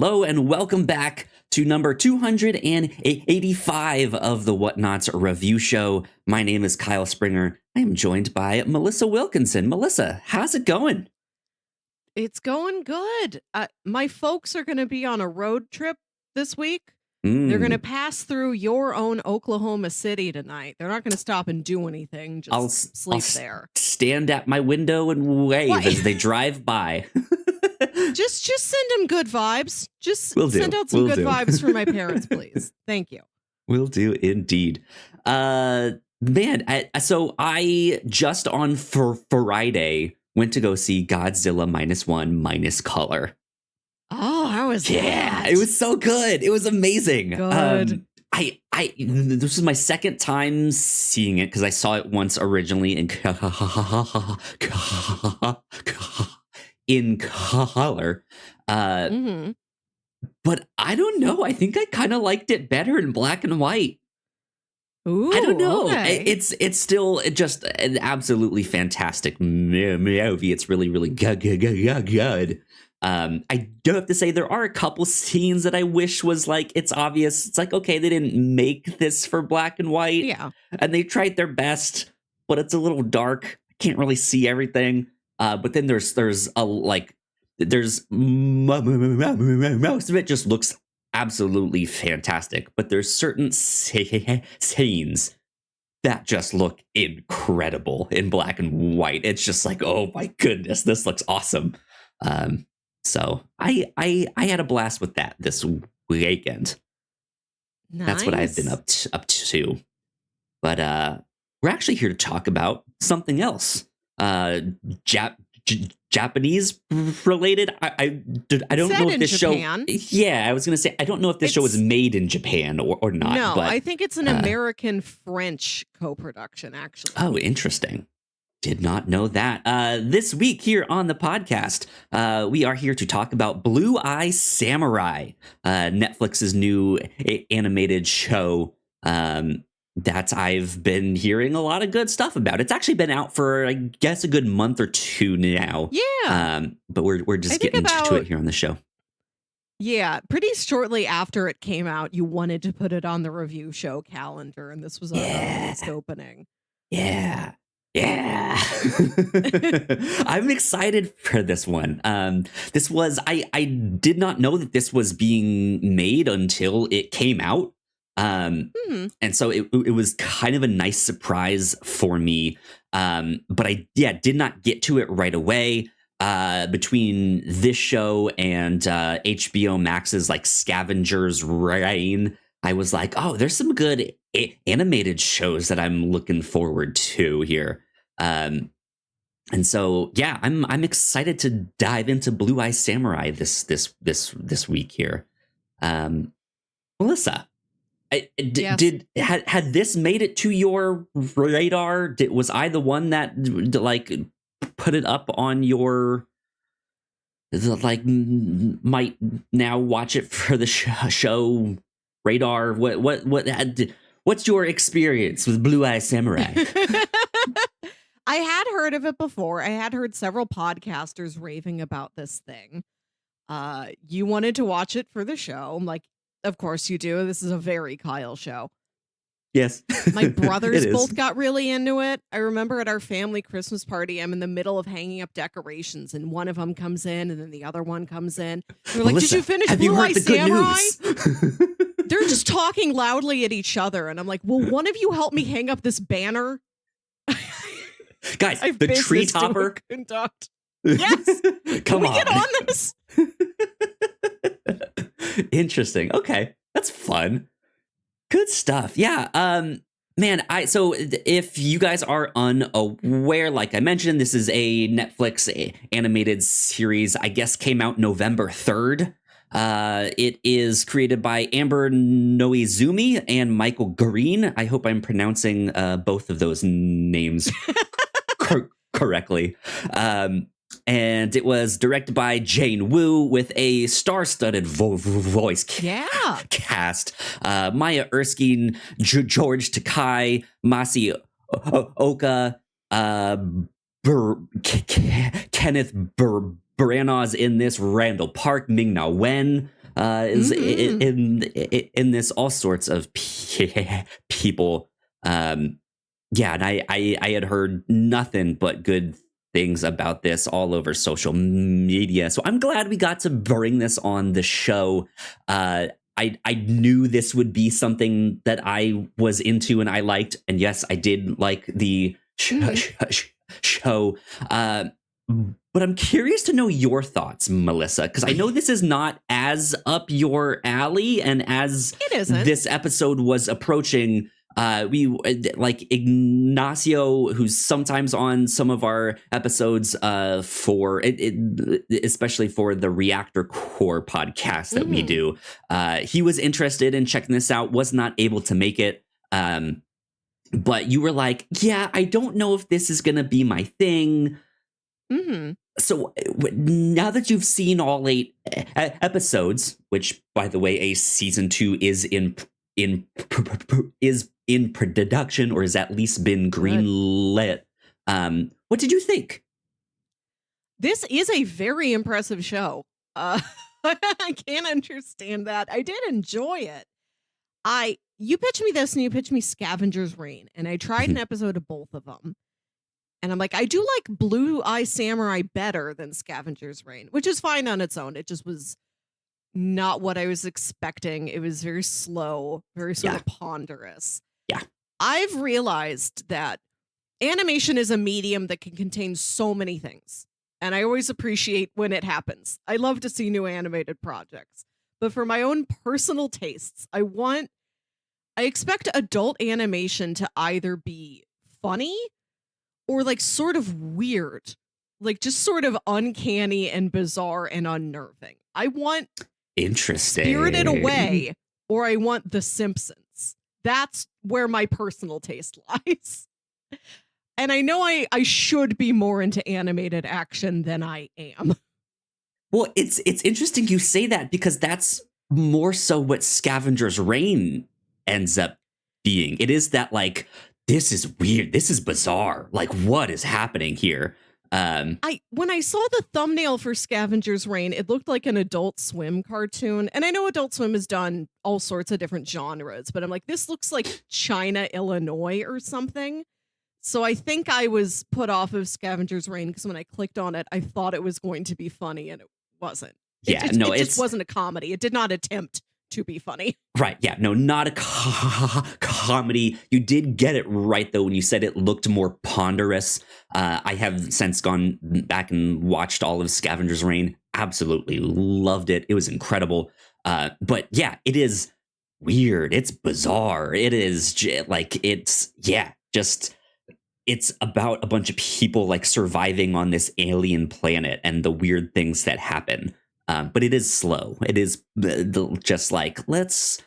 Hello and welcome back to number 285 of the Whatnauts review show. My name is Kyle Springer. I am joined by Melissa Wilkinson. Melissa, how's it going? It's going good. My folks are going to be on a road trip this week. They're going to pass through your own Oklahoma City tonight. They're not going to stop and do anything. Just sleep there. Stand at my window and wave as they drive by. Just send them good vibes. Just send out some good vibes for my parents, please. Thank you. Will do indeed. So I just on Friday went to go see Godzilla -1 - Color. Oh, how was that? Yeah, it was so good. It was amazing. Good. This was my second time seeing it because I saw it once originally in color. But I don't know. I think I kind of liked it better in black and white. Ooh, I don't know. Okay. It's still just an absolutely fantastic movie. It's really, really good. I do have to say there are a couple scenes that I wish was like, it's obvious. It's like, okay, they didn't make this for black and white. Yeah. And they tried their best, but it's a little dark. I can't really see everything. But then there's most of it just looks absolutely fantastic. But there's certain scenes that just look incredible in black and white. It's just like, oh my goodness, this looks awesome. So I had a blast with that this weekend. Nice. That's what I've been up to. But we're actually here to talk about something else. Japanese related. I don't know if this Japan. show. Yeah, I was gonna say I don't know if this show was made in Japan or not. No, but, I think it's an American-French co-production. Actually. Oh, interesting. Did not know that. This week here on the podcast, we are here to talk about Blue Eye Samurai, Netflix's new animated show that I've been hearing a lot of good stuff about. It's actually been out for, I guess, a good month or two now. Yeah. But we're just getting to it here on the show. Yeah, pretty shortly after it came out, you wanted to put it on the review show calendar, and this was our first opening. Yeah. I'm excited for this one. This was I did not know that this was being made until it came out. And so it was kind of a nice surprise for me. But I did not get to it right away. Between this show and HBO Max's like Scavenger's Reign, I was like, oh, there's some good animated shows that I'm looking forward to here. And so, yeah, I'm excited to dive into Blue Eye Samurai this week here. Melissa, had this made it to your radar? Was I the one that like put it up on your like might now watch it for the show radar? What's your experience with Blue Eye Samurai? I had heard of it before. I had heard several podcasters raving about this thing. You wanted to watch it for the show. I'm like, of course you do. This is a very Kyle show. Yes. My brothers both got really into it. I remember at our family Christmas party, I'm in the middle of hanging up decorations, and one of them comes in, and then the other one comes in. They're like, Melissa, did you finish Blue Eye Samurai? They're just talking loudly at each other, and I'm like, will one of you help me hang up this banner? Guys, the tree topper. Conduct. Yes. Come on. Can we get on this? Interesting. Okay. That's fun. Good stuff. Yeah. Man, so if you guys are unaware, like I mentioned, this is a Netflix animated series, I guess came out November 3rd. It is created by Amber Noizumi and Michael Green. I hope I'm pronouncing both of those names correctly. And it was directed by Jane Wu with a star-studded voice cast. Maya Erskine, George Takai, Masi Oka, Kenneth Branagh in this, Randall Park, Ming-Na Wen, is in this all sorts of people. Yeah, and I had heard nothing but good things about this all over social media. So I'm glad we got to bring this on the show. I knew this would be something that I was into and I liked. And yes, I did like the show. But I'm curious to know your thoughts, Melissa, because I know this is not as up your alley. And as this episode was approaching, we like Ignacio, who's sometimes on some of our episodes for especially for the Reactor Core podcast that we do. He was interested in checking this out, was not able to make it. But you were like, yeah, I don't know if this is going to be my thing. So now that you've seen all 8 episodes, which, by the way, a season 2 is in production or has at least been greenlit, what did you think? This is a very impressive show. I can't understand that. I did enjoy it. You pitched me this and you pitched me Scavenger's Reign, and I tried an episode of both of them. And I'm like, I do like Blue Eye Samurai better than Scavenger's Reign, which is fine on its own. It just was not what I was expecting. It was very slow, very sort of ponderous. Yeah. I've realized that animation is a medium that can contain so many things. And I always appreciate when it happens. I love to see new animated projects. But for my own personal tastes, I expect adult animation to either be funny or like sort of weird, like just sort of uncanny and bizarre and unnerving. I want Spirited Away, or I want The Simpsons. That's where my personal taste lies. And I know I should be more into animated action than I am. Well, it's interesting you say that, because that's more so what Scavenger's Reign ends up being. It is that, like, this is weird. This is bizarre. Like, what is happening here? When I saw the thumbnail for Scavenger's Reign, it looked like an Adult Swim cartoon. And I know Adult Swim has done all sorts of different genres, but I'm like, this looks like China, Illinois or something. So I think I was put off of Scavenger's Reign because when I clicked on it, I thought it was going to be funny, and it wasn't. It just wasn't a comedy. It did not attempt to be funny. Right. Yeah. No, not a comedy. You did get it right, though, when you said it looked more ponderous. I have since gone back and watched all of Scavenger's Reign. Absolutely loved it. It was incredible. But yeah, it is weird. It's bizarre. It is it's about a bunch of people like surviving on this alien planet and the weird things that happen. But it is slow. It is just like, let's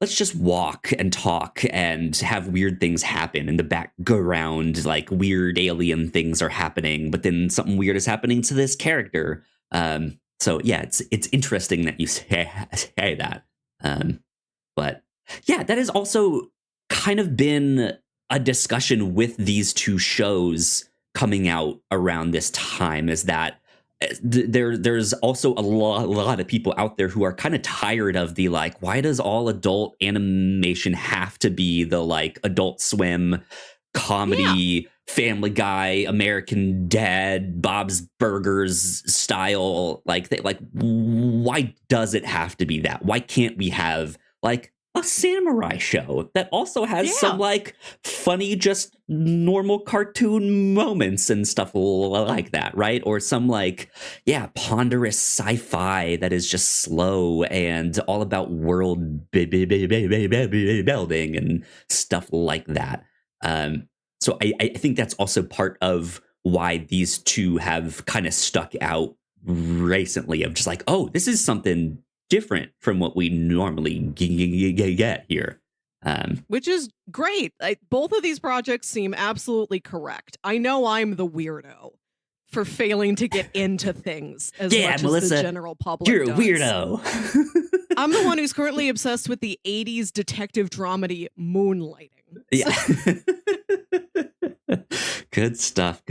just walk and talk and have weird things happen in the background. Like, weird alien things are happening, but then something weird is happening to this character. So yeah, it's interesting that you say that. But yeah, that has also kind of been a discussion with these 2 shows coming out around this time, is that there's also a lot of people out there who are kind of tired of the, like, why does all adult animation have to be the, like, Adult Swim comedy, Family Guy, American Dad, Bob's Burgers style? Like, why does it have to be that? Why can't we have, like, a samurai show that also has some, like, funny, just normal cartoon moments and stuff like that, right? Or some, like, ponderous sci-fi that is just slow and all about world building and stuff like that. So I think that's also part of why these 2 have kind of stuck out recently, of just like, oh, this is something different from what we normally get here. Which is great. Both of these projects seem absolutely correct. I know I'm the weirdo for failing to get into things as much Melissa, as the general public you're does. A weirdo. I'm the one who's currently obsessed with the 80s detective dramedy Moonlighting. Yeah. Good stuff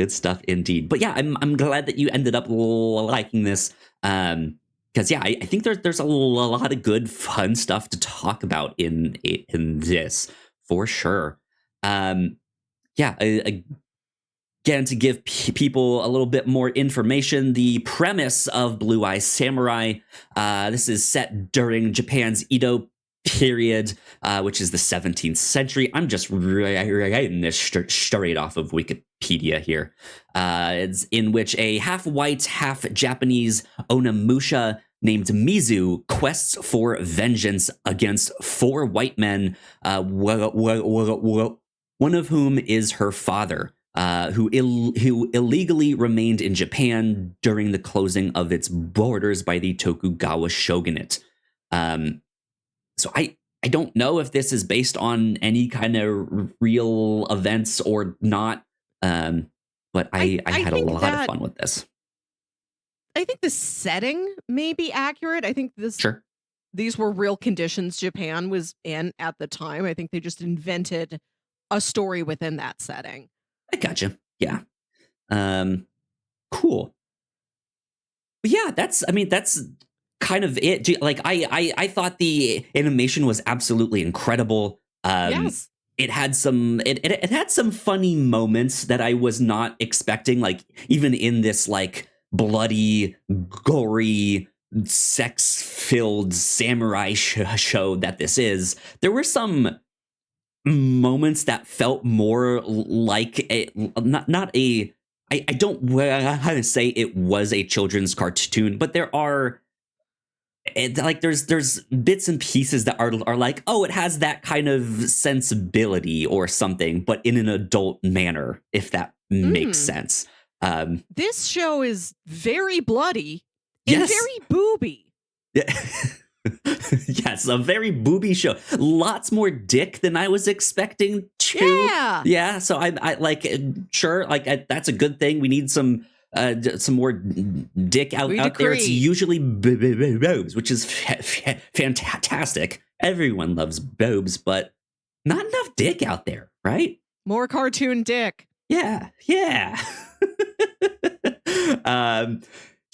indeed. But yeah, I'm glad that you ended up liking this. Because because yeah, I think there's a lot of good, fun stuff to talk about in this for sure. Yeah, again, to give people a little bit more information, the premise of Blue Eye Samurai, this is set during Japan's Edo period, which is the 17th century. I'm just writing this straight off of Wikipedia here. It's in which a half-white, half-Japanese Onimusha named Mizu quests for vengeance against 4 white men, one of whom is her father. Who illegally remained in Japan during the closing of its borders by the Tokugawa shogunate. So I don't know if this is based on any kind of real events or not, but I had a lot of fun with this. I think the setting may be accurate. I think these were real conditions Japan was in at the time. I think they just invented a story within that setting. I gotcha. Yeah. Cool. But yeah, that's kind of it. Like I thought the animation was absolutely incredible. Yes. It had some it had some funny moments that I was not expecting, like even in this like bloody, gory, sex-filled samurai show that this is. There were some moments that felt more like I don't want to say it was a children's cartoon, but there are there's bits and pieces that are like, oh, it has that kind of sensibility or something, but in an adult manner, if that makes sense. This show is very bloody and very booby. Yeah. Yes, a very booby show. Lots more dick than I was expecting too. Yeah. So I like, sure, like that's a good thing. We need some more dick out there. It's usually boobs, which is fantastic. Everyone loves boobs, but not enough dick out there, right? More cartoon dick. Yeah.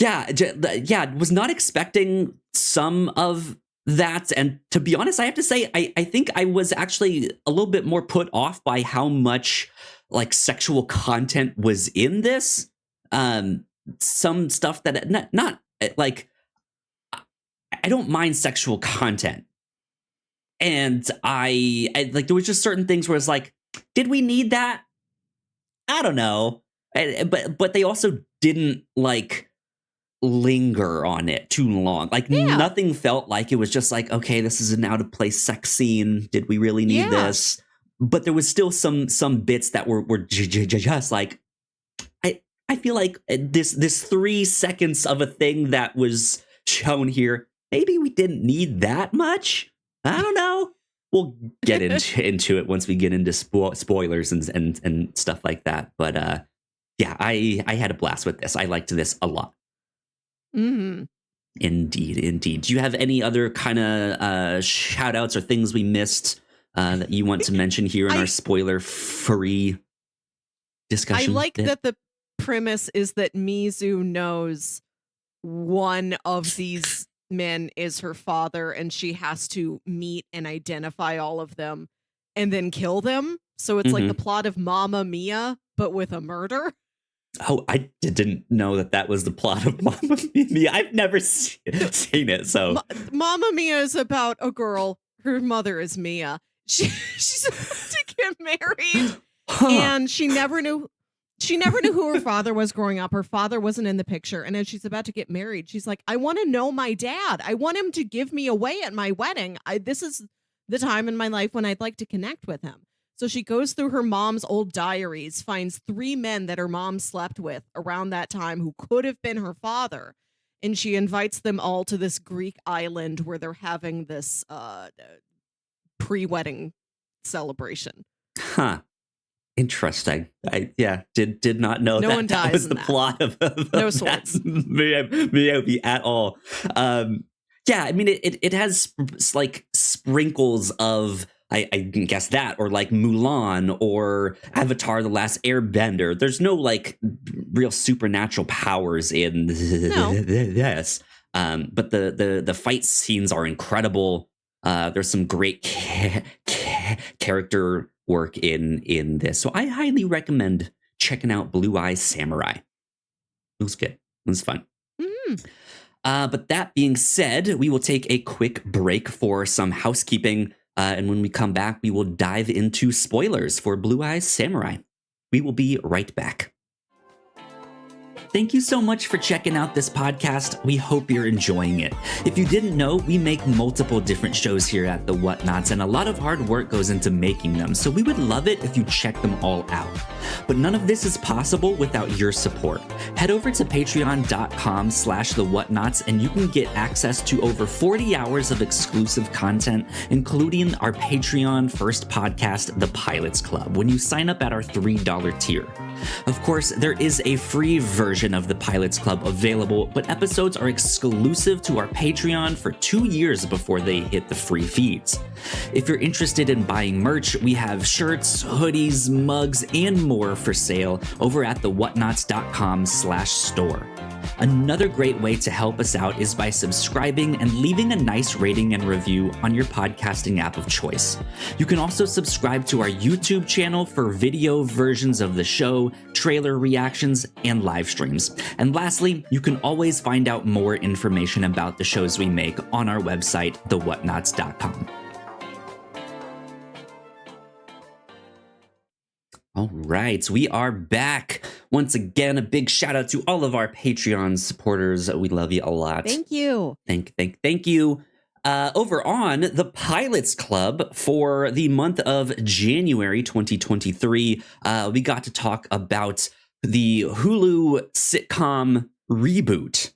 Was not expecting some of that. And to be honest, I have to say, I think I was actually a little bit more put off by how much like sexual content was in this. Some stuff that not like, I don't mind sexual content. And I like, there was just certain things where it's like, did we need that? I don't know. But they also didn't like linger on it too long. Like nothing felt like it was just like, okay, this is an out of place sex scene. Did we really need this? But there was still some bits that were just like, I feel like this 3 seconds of a thing that was shown here, maybe we didn't need that much. I don't know. We'll get into it once we get into spoilers and stuff like that. But yeah, I had a blast with this. I liked this a lot. Mm-hmm. Indeed. Do you have any other kind of shout outs or things we missed that you want to mention here in our spoiler-free discussion? I like that the premise is that Mizu knows one of these men is her father, and she has to meet and identify all of them and then kill them. So it's like the plot of Mamma Mia, but with a murder. Oh, I didn't know that was the plot of Mamma Mia. I've never seen it. So Mamma Mia is about a girl. Her mother is Mia. She's about to get married, and she never knew who her father was growing up. Her father wasn't in the picture. And as she's about to get married, she's like, I want to know my dad. I want him to give me away at my wedding. This is the time in my life when I'd like to connect with him. So she goes through her mom's old diaries, finds 3 men that her mom slept with around that time who could have been her father. And she invites them all to this Greek island where they're having this pre-wedding celebration. Huh. Interesting. I did not know that was the plot of no swords movie at all. I mean it has like sprinkles of I guess that, or like Mulan or Avatar: The Last Airbender. There's no like real supernatural powers in this. But the fight scenes are incredible. There's some great character work in this. So I highly recommend checking out Blue Eye Samurai. It was good. It was fun. Mm. But that being said, we will take a quick break for some housekeeping. And when we come back, we will dive into spoilers for Blue Eye Samurai. We will be right back. Thank you so much for checking out this podcast. We hope you're enjoying it. If you didn't know, we make multiple different shows here at the Whatnauts, and a lot of hard work goes into making them, so we would love it if you check them all out. But none of this is possible without your support. Head over to patreon.com/thewhatnauts, and you can get access to over 40 hours of exclusive content, including our Patreon first podcast, The Pilots Club, when you sign up at our $3 tier. Of course, there is a free version of the Pilots Club available, but episodes are exclusive to our Patreon for 2 years before they hit the free feeds. If you're interested in buying merch, we have shirts, hoodies, mugs, and more for sale over at thewhatnauts.com/store. Another great way to help us out is by subscribing and leaving a nice rating and review on your podcasting app of choice. You can also subscribe to our YouTube channel for video versions of the show, trailer reactions, and live streams. And lastly, you can always find out more information about the shows we make on our website, thewhatnauts.com. All right, we are back. Once again, a big shout out to all of our Patreon supporters. We love you a lot. Thank you. Thank you. Over on the Pilots Club for the month of January 2023, we got to talk about the Hulu sitcom reboot,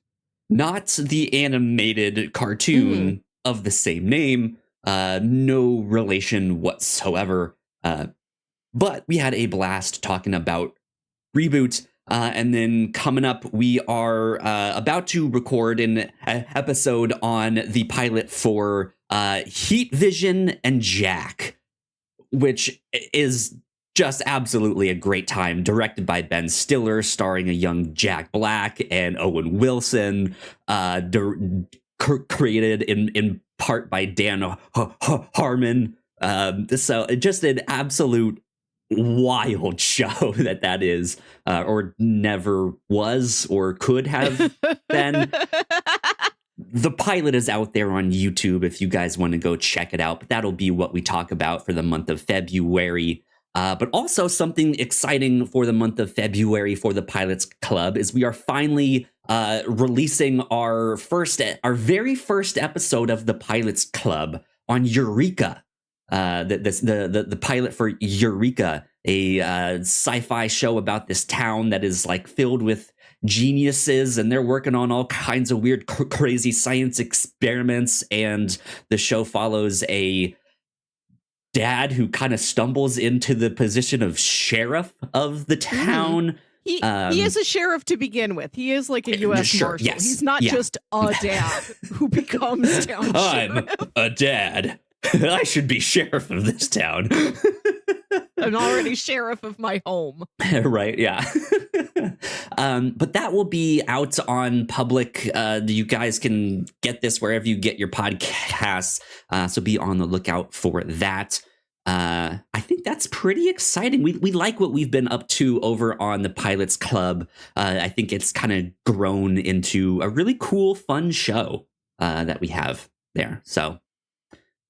not the animated cartoon of the same name, no relation whatsoever. But we had a blast talking about reboot. And then coming up, we are about to record an episode on the pilot for Heat Vision and Jack, which is just absolutely a great time. Directed by Ben Stiller, starring a young Jack Black and Owen Wilson, created in part by Dan Harmon. So just an absolute wild show that is, or never was or could have been. The pilot is out there on YouTube if you guys want to go check it out, but that'll be what we talk about for the month of February. But also something exciting for the month of February for the Pilots Club is we are finally releasing our very first episode of the Pilots Club on Eureka. The pilot for Eureka, a sci-fi show about this town that is like filled with geniuses, and they're working on all kinds of weird, crazy science experiments. And the show follows a dad who kind of stumbles into the position of sheriff of the town. He is a sheriff to begin with. He is like a U.S. Marshal. Yes, he's not just a dad who becomes town sheriff. I'm a dad. I should be sheriff of this town. I'm already sheriff of my home. Right, yeah. But that will be out on public. You guys can get this wherever you get your podcasts. So be on the lookout for that. I think that's pretty exciting. We like what we've been up to over on the Pilots Club. I think it's kind of grown into a really cool, fun show that we have there. So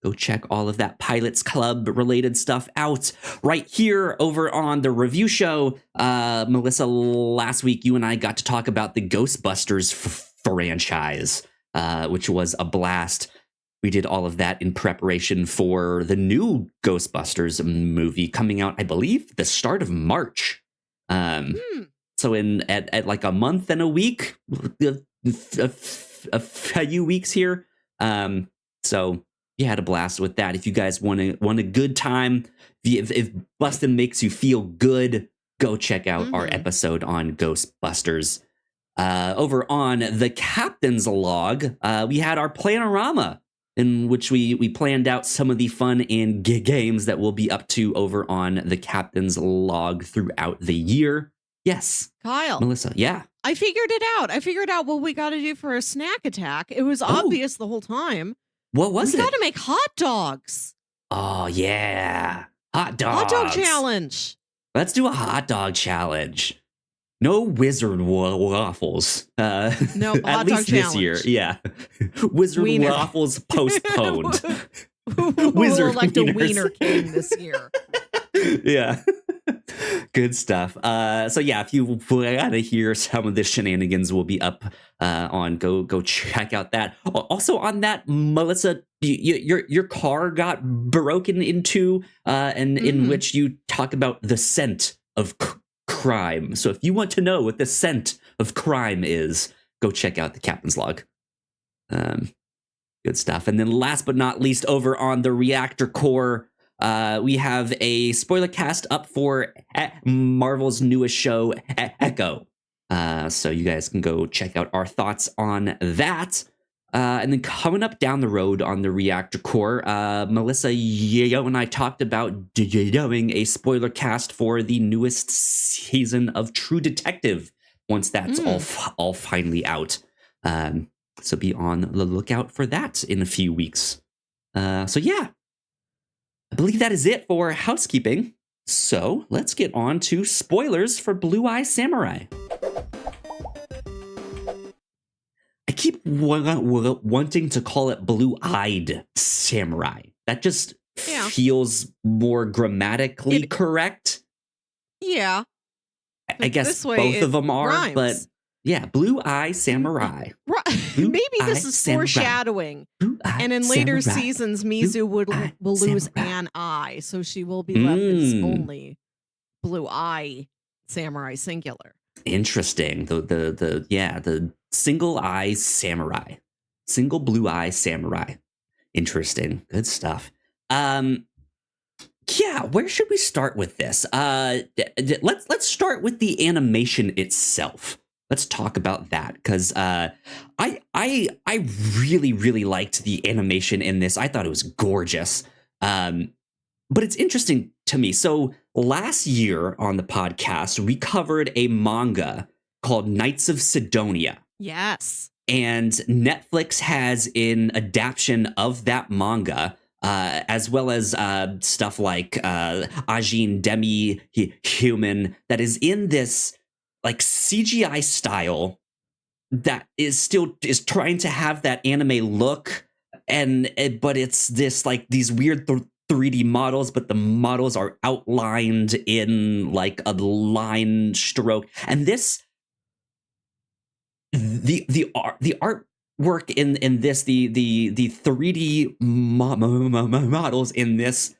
go check all of that Pilots Club related stuff out right here over on the review show. Melissa, last week you and I got to talk about the Ghostbusters franchise, which was a blast. We did all of that in preparation for the new Ghostbusters movie coming out, I believe, the start of March. So at like a month and a week, a few weeks here. So you had a blast with that. If you guys want a good time, if Bustin' makes you feel good, go check out our episode on Ghostbusters. Over on the Captain's Log, we had our Planorama, in which we planned out some of the fun and games that we'll be up to over on the Captain's Log throughout the year. Yes. Kyle. Melissa, yeah. I figured it out. I figured out what we got to do for a snack attack. It was obvious the whole time. What was We it? got to make hot dogs. Oh, yeah. Hot dogs. Hot dog challenge. Let's do a hot dog challenge. No wizard waffles. No, at hot least dog this year. challenge. Yeah. Wizard Wiener. waffles postponed. We'll elect a wieners. wiener king this year. Yeah. Good stuff. So yeah, if you want to hear some of the shenanigans, will be up on go check out that. Also on that, Melissa, your car got broken into, and in which you talk about the scent of crime. So if you want to know what the scent of crime is, go check out the captain's log. Good stuff. And then last but not least, over on the Reactor Core, we have a spoiler cast up for Marvel's newest show, Echo. So you guys can go check out our thoughts on that. And then coming up down the road on the Reactor Core, Melissa, Yo, and I talked about doing a spoiler cast for the newest season of True Detective once that's all finally out. So be on the lookout for that in a few weeks. So yeah, I believe that is it for housekeeping. So let's get on to spoilers for Blue Eye Samurai. I keep wanting to call it Blue-Eyed Samurai. That just feels more grammatically correct. Yeah. I guess both of them are, rhymes. but yeah, Blue Eye Samurai. Maybe this is foreshadowing. And in later seasons, Mizu will lose an eye, so she will be left as only Blue Eye Samurai singular. Interesting. The single eye samurai. Single blue eye samurai. Interesting. Good stuff. Yeah, where should we start with this? Let's start with the animation itself. Let's talk about that, because I really liked the animation in this. I thought it was gorgeous. But it's interesting to me. So last year on the podcast, we covered a manga called Knights of Sidonia. Yes. And Netflix has an adaptation of that manga, as well as stuff like Ajin Demi Human, that is in this like CGI style that is trying to have that anime look, but it's this like these weird 3D models, but the models are outlined in like a line stroke. And this, the artwork in this, the 3D models in this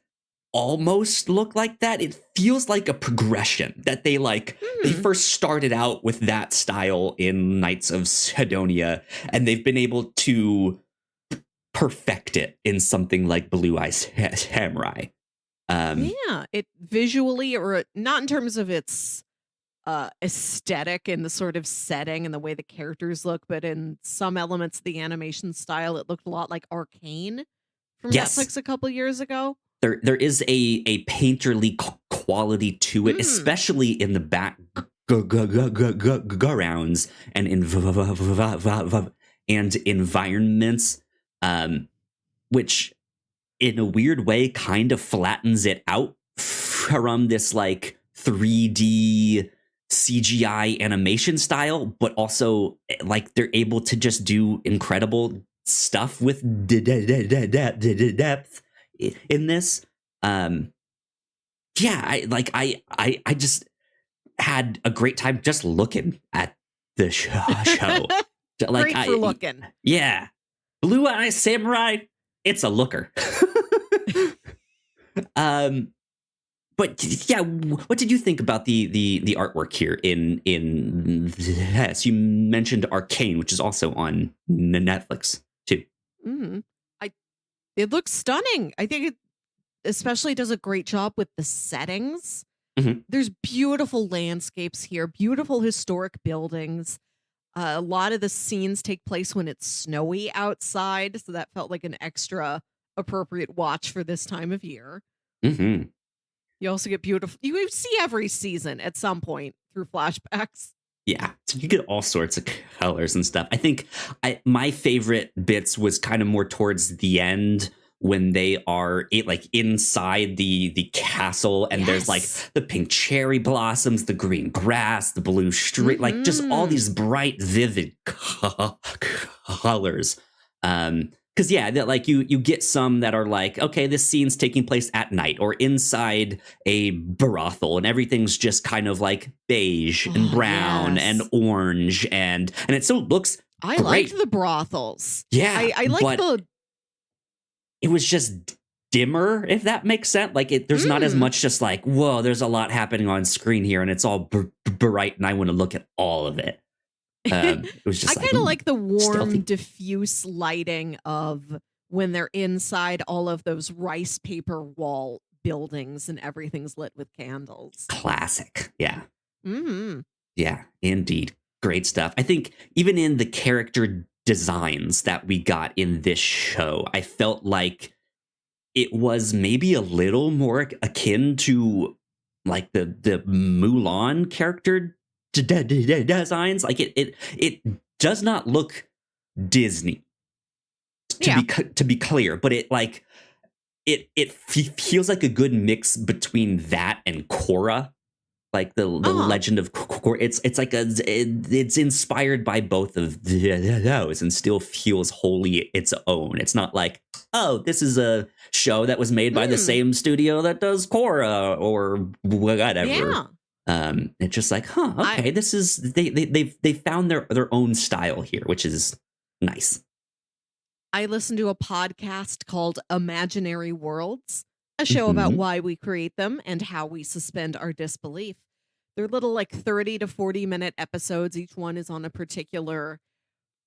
almost look like that. It feels like a progression that they they first started out with that style in Knights of Sidonia, and they've been able to perfect it in something like Blue Eye Samurai. Yeah, it visually, or not in terms of its aesthetic and the sort of setting and the way the characters look, but in some elements of the animation style, it looked a lot like Arcane from Netflix a couple years ago. There is a painterly quality to it, especially in the backgrounds and environments, which in a weird way kind of flattens it out from this like 3D CGI animation style, but also like they're able to just do incredible stuff with depth in this. I just had a great time just looking at the show. Great for looking. Yeah. Blue Eye Samurai, it's a looker. But yeah, what did you think about the artwork here in this? You mentioned Arcane, which is also on Netflix too. It looks stunning. I think it especially does a great job with the settings. There's beautiful landscapes here, beautiful historic buildings. A lot of the scenes take place when it's snowy outside, so that felt like an extra appropriate watch for this time of year. You also get beautiful. You see every season at some point through flashbacks. Yeah, so you get all sorts of colors and stuff. I think my favorite bits was kind of more towards the end when they are like inside the castle, and there's like Yes. the pink cherry blossoms, the green grass, the blue street, like just all Mhm. these bright, vivid colors. Because yeah, that like you get some that are like, okay, this scene's taking place at night or inside a brothel, and everything's just kind of like beige and Oh, brown and yes. orange, and it still looks I liked great. the brothels. Yeah, I like but the it was just dimmer, if that makes sense. Like there's not as mm. much just like, whoa, there's a lot happening on screen here, and it's all bright, and I want to look at all of it. It was I just like, kind of ooh, like the warm, stealthy, diffuse lighting of when they're inside all of those rice paper wall buildings and everything's lit with candles. classic. Yeah. Mhm. Yeah, indeed. Great stuff. I think even in the character designs that we got in this show, I felt like it was maybe a little more akin to like the Mulan character designs. Like it does not look Disney Yeah. to be clear, but it like it feels like a good mix between that and Korra, like the Uh-huh. Legend of Korra. It's like it's inspired by both of those and still feels wholly its own. It's not like, oh, this is a show that was made by the Mm. same studio that does Korra or whatever. Yeah. It's just like, huh, I okay, this is they found their own style here, which is nice. I listened to a podcast called Imaginary Worlds, a show about Hmm. why we create them and how we suspend our disbelief. They're little like 30 to 40-minute episodes. Each one is on a particular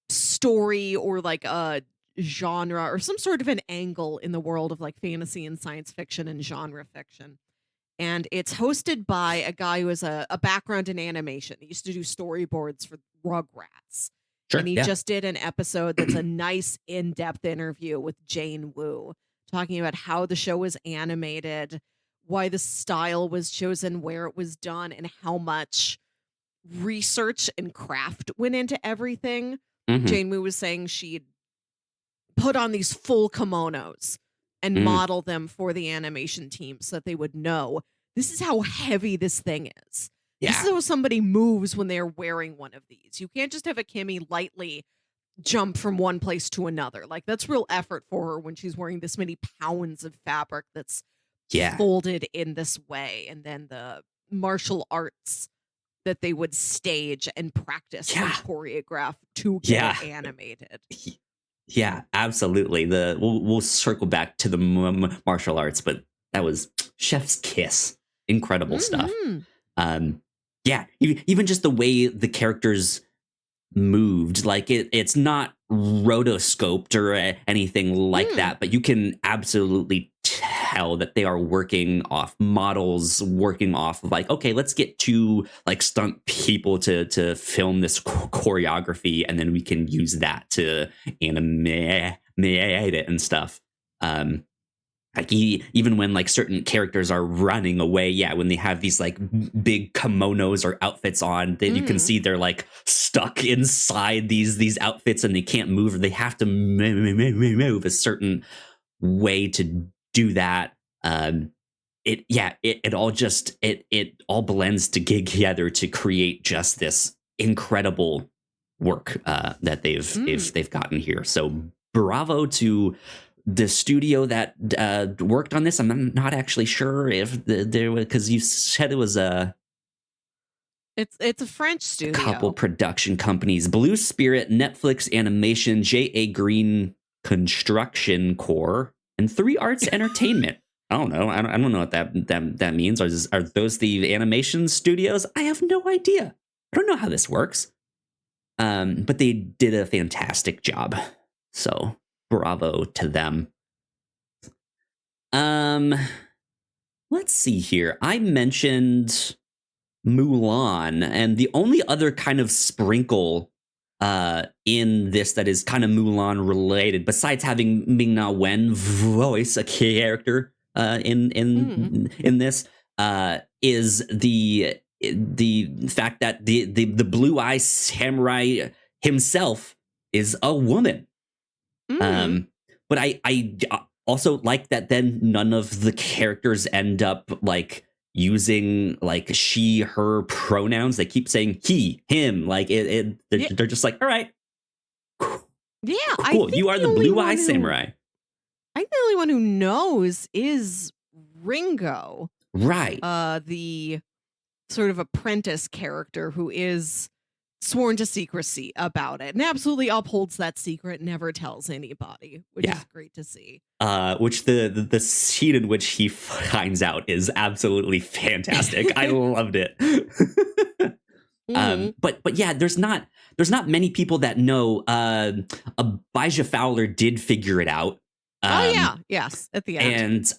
story or like a genre or some sort of an angle in the world of like fantasy and science fiction and genre fiction. And it's hosted by a guy who has a background in animation. He used to do storyboards for Rugrats. And Sure, he yeah. just did an episode that's a nice in-depth interview with Jane Wu, talking about how the show was animated, why the style was chosen, where it was done, and how much research and craft went into everything. Hmm. Jane Wu was saying she'd put on these full kimonos and Mm, model them for the animation team so that they would know this is how heavy this thing is. This is yeah. how somebody moves when they're wearing one of these. You can't just have a Kimmy lightly jump from one place to another. Like that's real effort for her when she's wearing this many pounds of fabric that's Yeah. folded in this way. And then the martial arts that they would stage and practice and Yeah. choreograph to get it Yeah. animated. Yeah, absolutely. We'll circle back to the martial arts, but that was chef's kiss. Incredible stuff. Mhm. Um, yeah, even just the way the characters moved, like it's not rotoscoped or anything like Mm. that, but you can absolutely tell that they are working off models, working off of like, okay, let's get two like stunt people to film this choreography, and then we can use that to animate it and stuff. um like even when like certain characters are running away, yeah, when they have these like big kimonos or outfits on, then you can Mm. see they're like stuck inside these outfits, and they can't move, or they have to move a certain way to do that. It all just it all blends together to create just this incredible work that Mm. they've gotten here. So bravo to the studio that worked on this. I'm not actually sure if there was, because you said it was It's a French a couple studio. production companies: Blue Spirit, Netflix Animation, J.A. Green Construction Corps, and Three Arts Entertainment. I don't know. I don't know what that means. Are those the animation studios? I have no idea. I don't know how this works. But they did a fantastic job. So bravo to them. Um, let's see here. I mentioned Mulan, and the only other kind of sprinkle in this that is kind of Mulan related, besides having Ming Na Wen voice a character Mm. in this, is the the fact that the Blue Eye Samurai himself is a woman. But I also like that then none of the characters end up like using like she, her pronouns. They keep saying he, him. Like they're just like, all right, Yeah, cool. You are the Blue Eye Samurai. I think the only one who knows is Ringo. Right. The sort of apprentice character who is sworn to secrecy about it and absolutely upholds that secret, never tells anybody, which is great to see. Which the scene in which he finds out is absolutely fantastic. I loved it. But yeah, there's not many people that know. Abijah Fowler did figure it out. Yes, at the end. And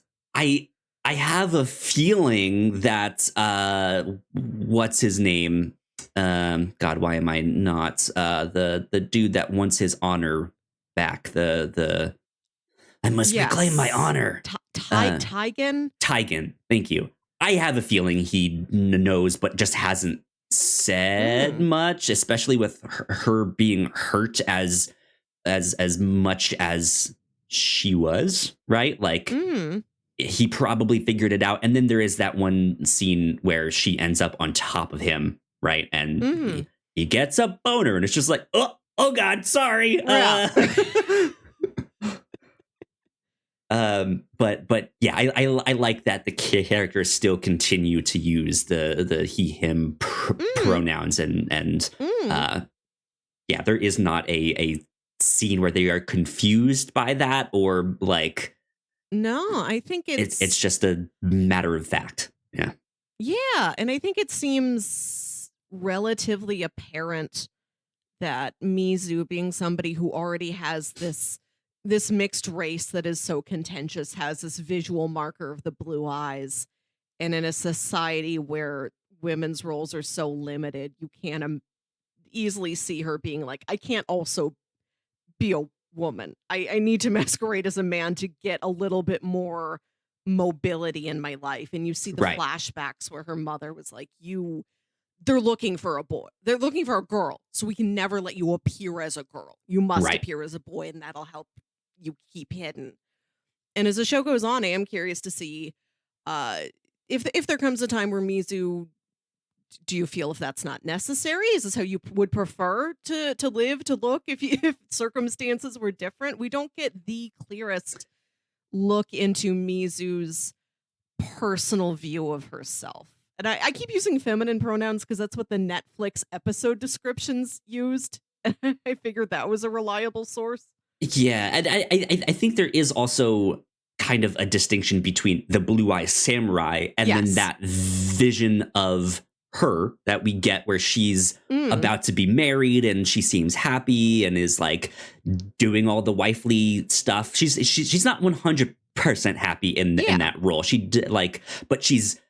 I have a feeling that what's his name? God, why am I not the dude that wants his honor back? The I must reclaim my honor. Tigan. Tigan, thank you. I have a feeling he knows, but just hasn't said much, especially with her being hurt as much as she was, right? Like he probably figured it out. And then there is that one scene where she ends up on top of him, right? And he gets a boner, and it's just like, oh God, sorry. But yeah, I like that the characters still continue to use the he him pronouns and yeah, there is not a scene where they are confused by that or like. No, I think it's just a matter of fact. Yeah. Yeah, and I think it seems relatively apparent that Mizu, being somebody who already has this mixed race that is so contentious, has this visual marker of the blue eyes, and in a society where women's roles are so limited, you can't easily see her being like, I can't also be a woman. I need to masquerade as a man to get a little bit more mobility in my life. And you see the flashbacks where her mother was like, they're looking for a boy. They're looking for a girl. So we can never let you appear as a girl. You must appear as a boy, and that'll help you keep hidden. And as the show goes on, I am curious to see if there comes a time where Mizu, do you feel if that's not necessary? Is this how you would prefer to live, to look if circumstances were different? We don't get the clearest look into Mizu's personal view of herself. And I keep using feminine pronouns because that's what the Netflix episode descriptions used. I figured that was a reliable source. Yeah, and I think there is also kind of a distinction between the Blue Eye Samurai and then that vision of her that we get where she's about to be married and she seems happy and is like doing all the wifely stuff. She's not 100% happy in that role. But she's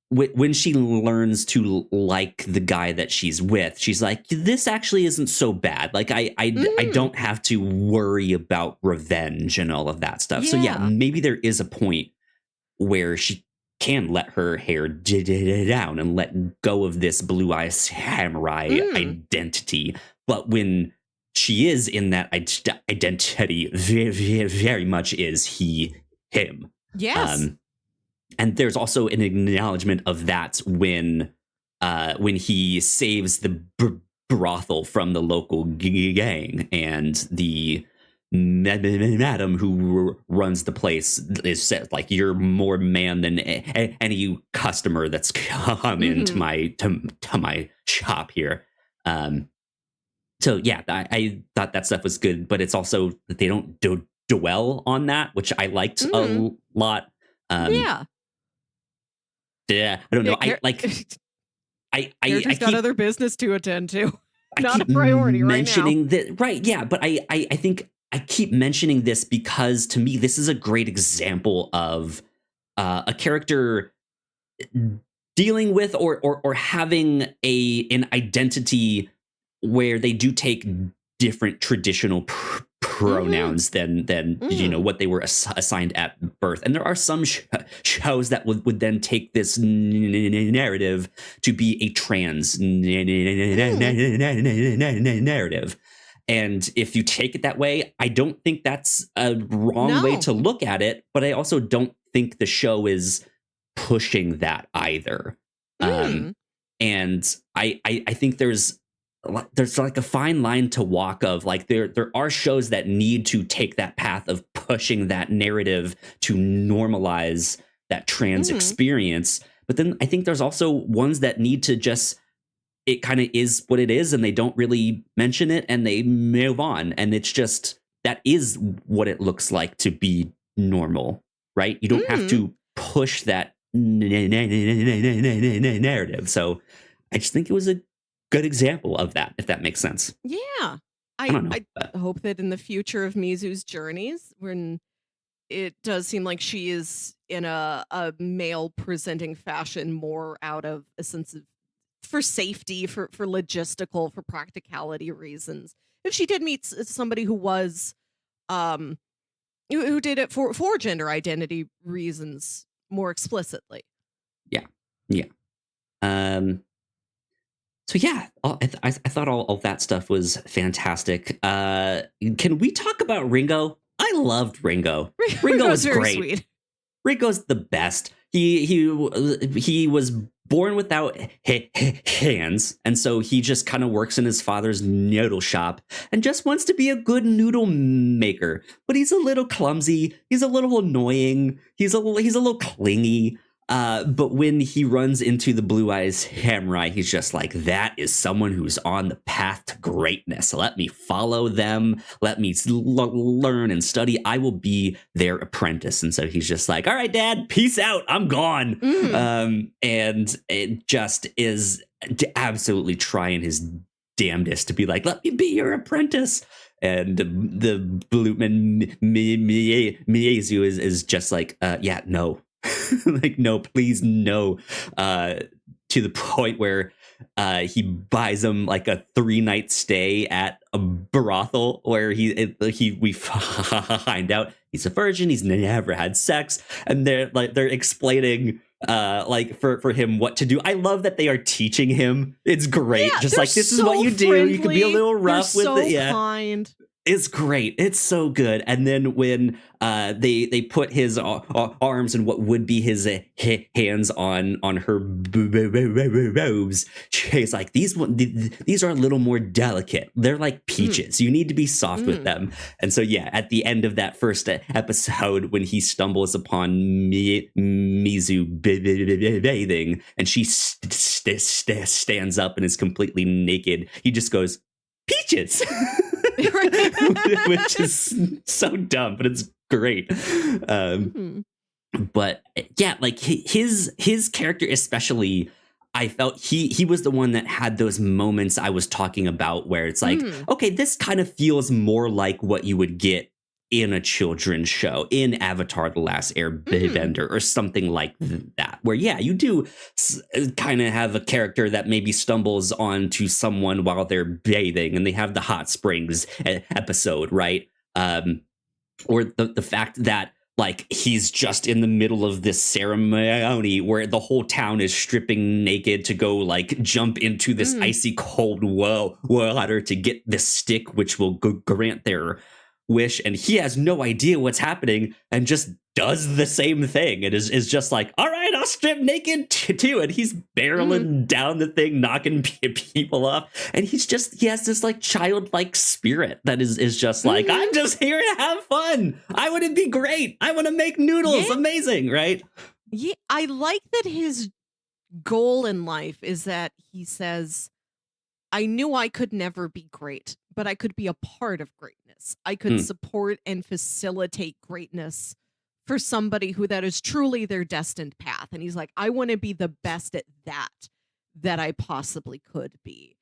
when she learns to like the guy that she's with, she's like, this actually isn't so bad. Like I don't have to worry about revenge and all of that stuff. So yeah, maybe there is a point where she can let her hair down and let go of this Blue Eye Samurai identity. But when she is in that identity, very, very much is he, him. Yes. And there's also an acknowledgement of that when he saves the brothel from the local gang, and the madam who runs the place is said like, you're more man than any customer that's come into my shop here. So yeah, I thought that stuff was good, but it's also that they don't dwell on that, which I liked a lot. Yeah, I don't know. I got other business to attend to. Not a priority right now. Right, yeah, but I think I keep mentioning this because to me this is a great example of a character dealing with or having an identity where they do take different traditional pronouns than what they were assigned at birth. And there are some shows that would then take this narrative to be a trans narrative. And if you take it that way, I don't think that's a wrong way to look at it, but I also don't think the show is pushing that either. And I think there's like a fine line to walk of like there are shows that need to take that path of pushing that narrative to normalize that trans experience. But then I think there's also ones that need to just, it kind of is what it is and they don't really mention it and they move on. And it's just, that is what it looks like to be normal, right? You don't have to push that narrative. So I just think it was a good example of that, if that makes sense. Yeah. I hope that in the future of Mizu's journeys, when it does seem like she is in a male presenting fashion more out of a sense of for safety, for logistical, for practicality reasons. If she did meet somebody who was who did it for gender identity reasons more explicitly. Yeah. So yeah, I thought all of that stuff was fantastic. Can we talk about Ringo? I loved Ringo. Ringo was great. Sweet. Ringo's the best. He was born without hands, and so he just kind of works in his father's noodle shop and just wants to be a good noodle maker. But he's a little clumsy. He's a little annoying. He's a little clingy. But when he runs into the Blue Eye Samurai, he's just like, that is someone who's on the path to greatness. Let me follow them. Let me learn and study. I will be their apprentice. And so he's just like, all right, Dad, peace out. I'm gone. And it just is absolutely trying his damnedest to be like, let me be your apprentice. And the Blue Mizu is just like, yeah, no. Like, no, please, no. To the point where he buys him like a 3-night stay at a brothel where we find out he's a virgin, he's never had sex, and they're explaining like for him what to do. I love that they are teaching him. It's great. Yeah, just like, this is what you do. You can be a little rough with it. Yeah. Kind. It's great. It's so good. And then when they put his arms and what would be his hands on her robes, she's like, these are a little more delicate. They're like peaches. You need to be soft with them. And so, yeah, at the end of that first episode, when he stumbles upon Mizu bathing and she stands up and is completely naked, he just goes, peaches. Which is so dumb, but it's great. But yeah, like his character especially, I felt he was the one that had those moments I was talking about where it's like, okay, this kind of feels more like what you would get in a children's show, in Avatar: The Last Airbender, or something like that, where, yeah, you do kind of have a character that maybe stumbles onto someone while they're bathing and they have the hot springs episode, right? Or the fact that, like, he's just in the middle of this ceremony where the whole town is stripping naked to go, like, jump into this icy cold water to get this stick, which will grant their wish, and he has no idea what's happening and just does the same thing. It is just like, all right, I'll strip naked too, and he's barreling down the thing, knocking people off, and he has this like childlike spirit that is just like, I'm just here to have fun. I want to be great. I want to make noodles. Amazing, right? Yeah, I like that his goal in life is that he says, I knew I could never be great, but I could be a part of greatness. I could support and facilitate greatness for somebody who that is truly their destined path. And he's like, I want to be the best at that I possibly could be.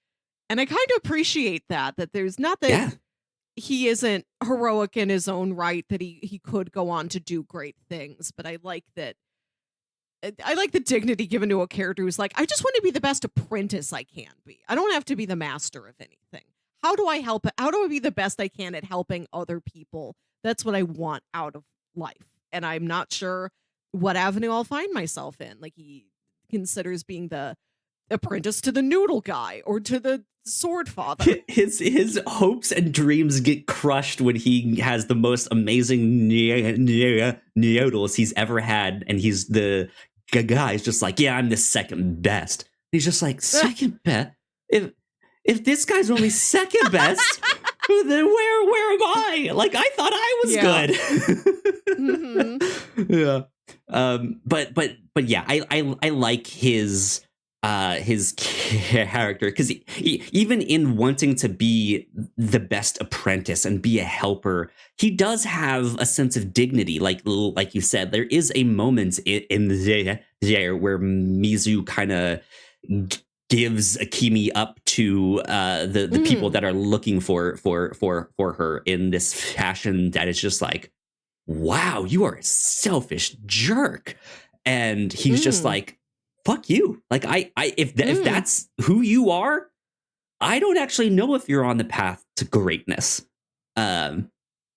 And I kind of appreciate that there's not that he isn't heroic in his own right, that he could go on to do great things. But I like that. I like the dignity given to a character who's like, I just want to be the best apprentice I can be. I don't have to be the master of anything. how do I help? How do I be the best I can at helping other people? That's what I want out of life. And I'm not sure what avenue I'll find myself in. Like, he considers being the apprentice to the noodle guy or to the sword father. His hopes and dreams get crushed when he has the most amazing noodles he's ever had, and he's the guy's just like, yeah, I'm the second best. He's just like, second best? If this guy's only second best, then where am I? Like, I thought I was good. Mm-hmm. Yeah. But yeah, I like his character, because even in wanting to be the best apprentice and be a helper, he does have a sense of dignity. Like you said, there is a moment in there where Mizu kind of gives Akemi up to the people that are looking for her in this fashion that is just like, wow, you are a selfish jerk. And he's just like, fuck you. Like, if that's who you are, I don't actually know if you're on the path to greatness. And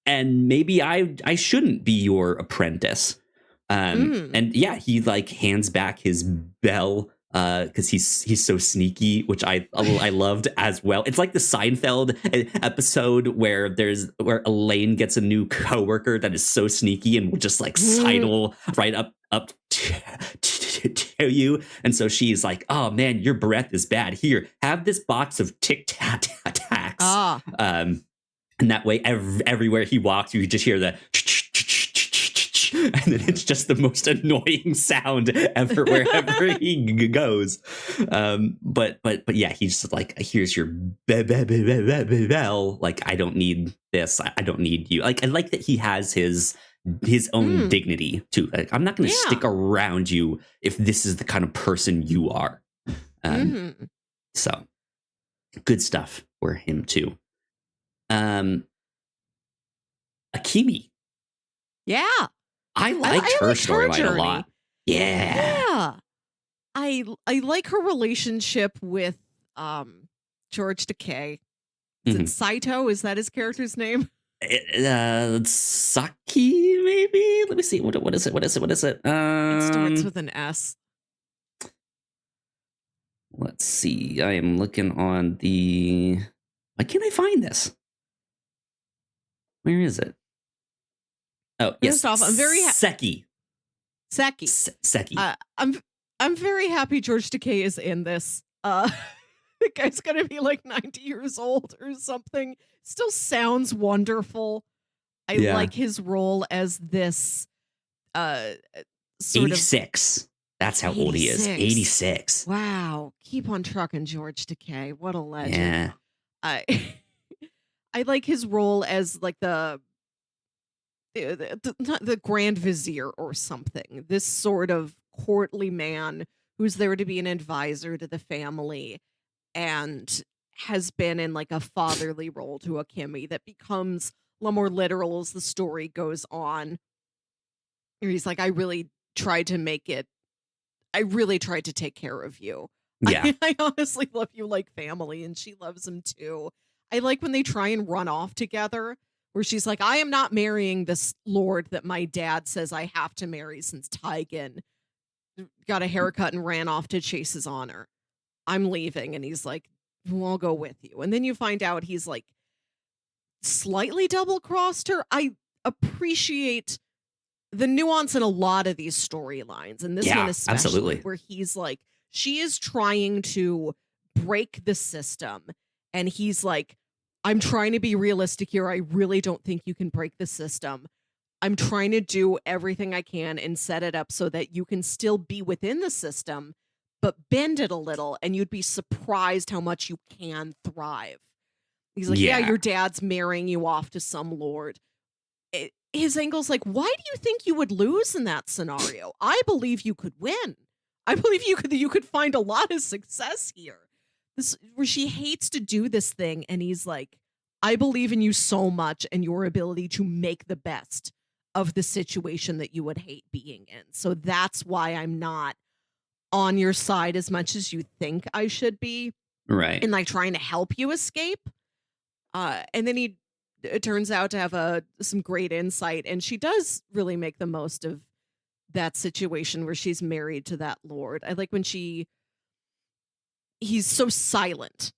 maybe I shouldn't be your apprentice. And yeah, he like hands back his bell because he's so sneaky, which I loved as well. It's like the Seinfeld episode where Elaine gets a new coworker that is so sneaky and will just like sidle right up to you, and so she's like, oh man, your breath is bad, here, have this box of Tic Tacs. And that way everywhere he walks you just hear the and then it's just the most annoying sound ever wherever he goes. But yeah, he's just like, here's your bell. Like, I don't need this. I don't need you. Like, I like that he has his own dignity too. Like, I'm not going to stick around you if this is the kind of person you are. So good stuff for him too. Akemi. Yeah. I liked her storyline a lot. Yeah. I like her relationship with George Takei. Is it Saito? Is that his character's name? Saki, maybe? Let me see. What is it? It starts with an S. Let's see. I am looking on the... Why can't I find this? Where is it? Oh, yes. First off, I'm very Seki. I'm very happy George Takei is in this. The guy's gonna be like 90 years old or something. Still sounds wonderful. I like his role as this sort 86. Of... That's how 86. Old he is. 86. Wow. Keep on trucking, George Takei. What a legend. Yeah. I like his role as like the Grand Vizier or something. This sort of courtly man who's there to be an advisor to the family and has been in like a fatherly role to Akemi that becomes a little more literal as the story goes on. He's like, I really tried to take care of you. Yeah. I honestly love you like family, and she loves him too. I like when they try and run off together, where she's like, I am not marrying this lord that my dad says I have to marry since Taigen got a haircut and ran off to chase his honor. I'm leaving. And he's like, well, I'll go with you. And then you find out he's like slightly double-crossed her. I appreciate the nuance in a lot of these storylines, and this one especially, absolutely, where he's like, she is trying to break the system, and he's like, I'm trying to be realistic here. I really don't think you can break the system. I'm trying to do everything I can and set it up so that you can still be within the system, but bend it a little, and you'd be surprised how much you can thrive. He's like, yeah, your dad's marrying you off to some lord. His angle's like, why do you think you would lose in that scenario? I believe you could win. I believe you could find a lot of success here. This, where she hates to do this thing, and he's like, I believe in you so much and your ability to make the best of the situation that you would hate being in. So that's why I'm not on your side as much as you think I should be. Right. And like trying to help you escape. And then it turns out to have some great insight, and she does really make the most of that situation where she's married to that lord. I like when he's so silent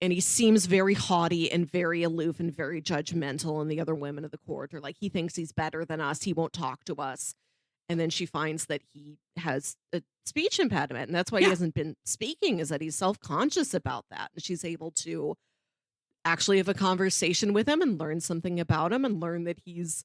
and he seems very haughty and very aloof and very judgmental, and the other women of the court are like, he thinks he's better than us, he won't talk to us. And then she finds that he has a speech impediment, and that's why he Yeah. hasn't been speaking, is that he's self-conscious about that. And she's able to actually have a conversation with him and learn something about him and learn that he's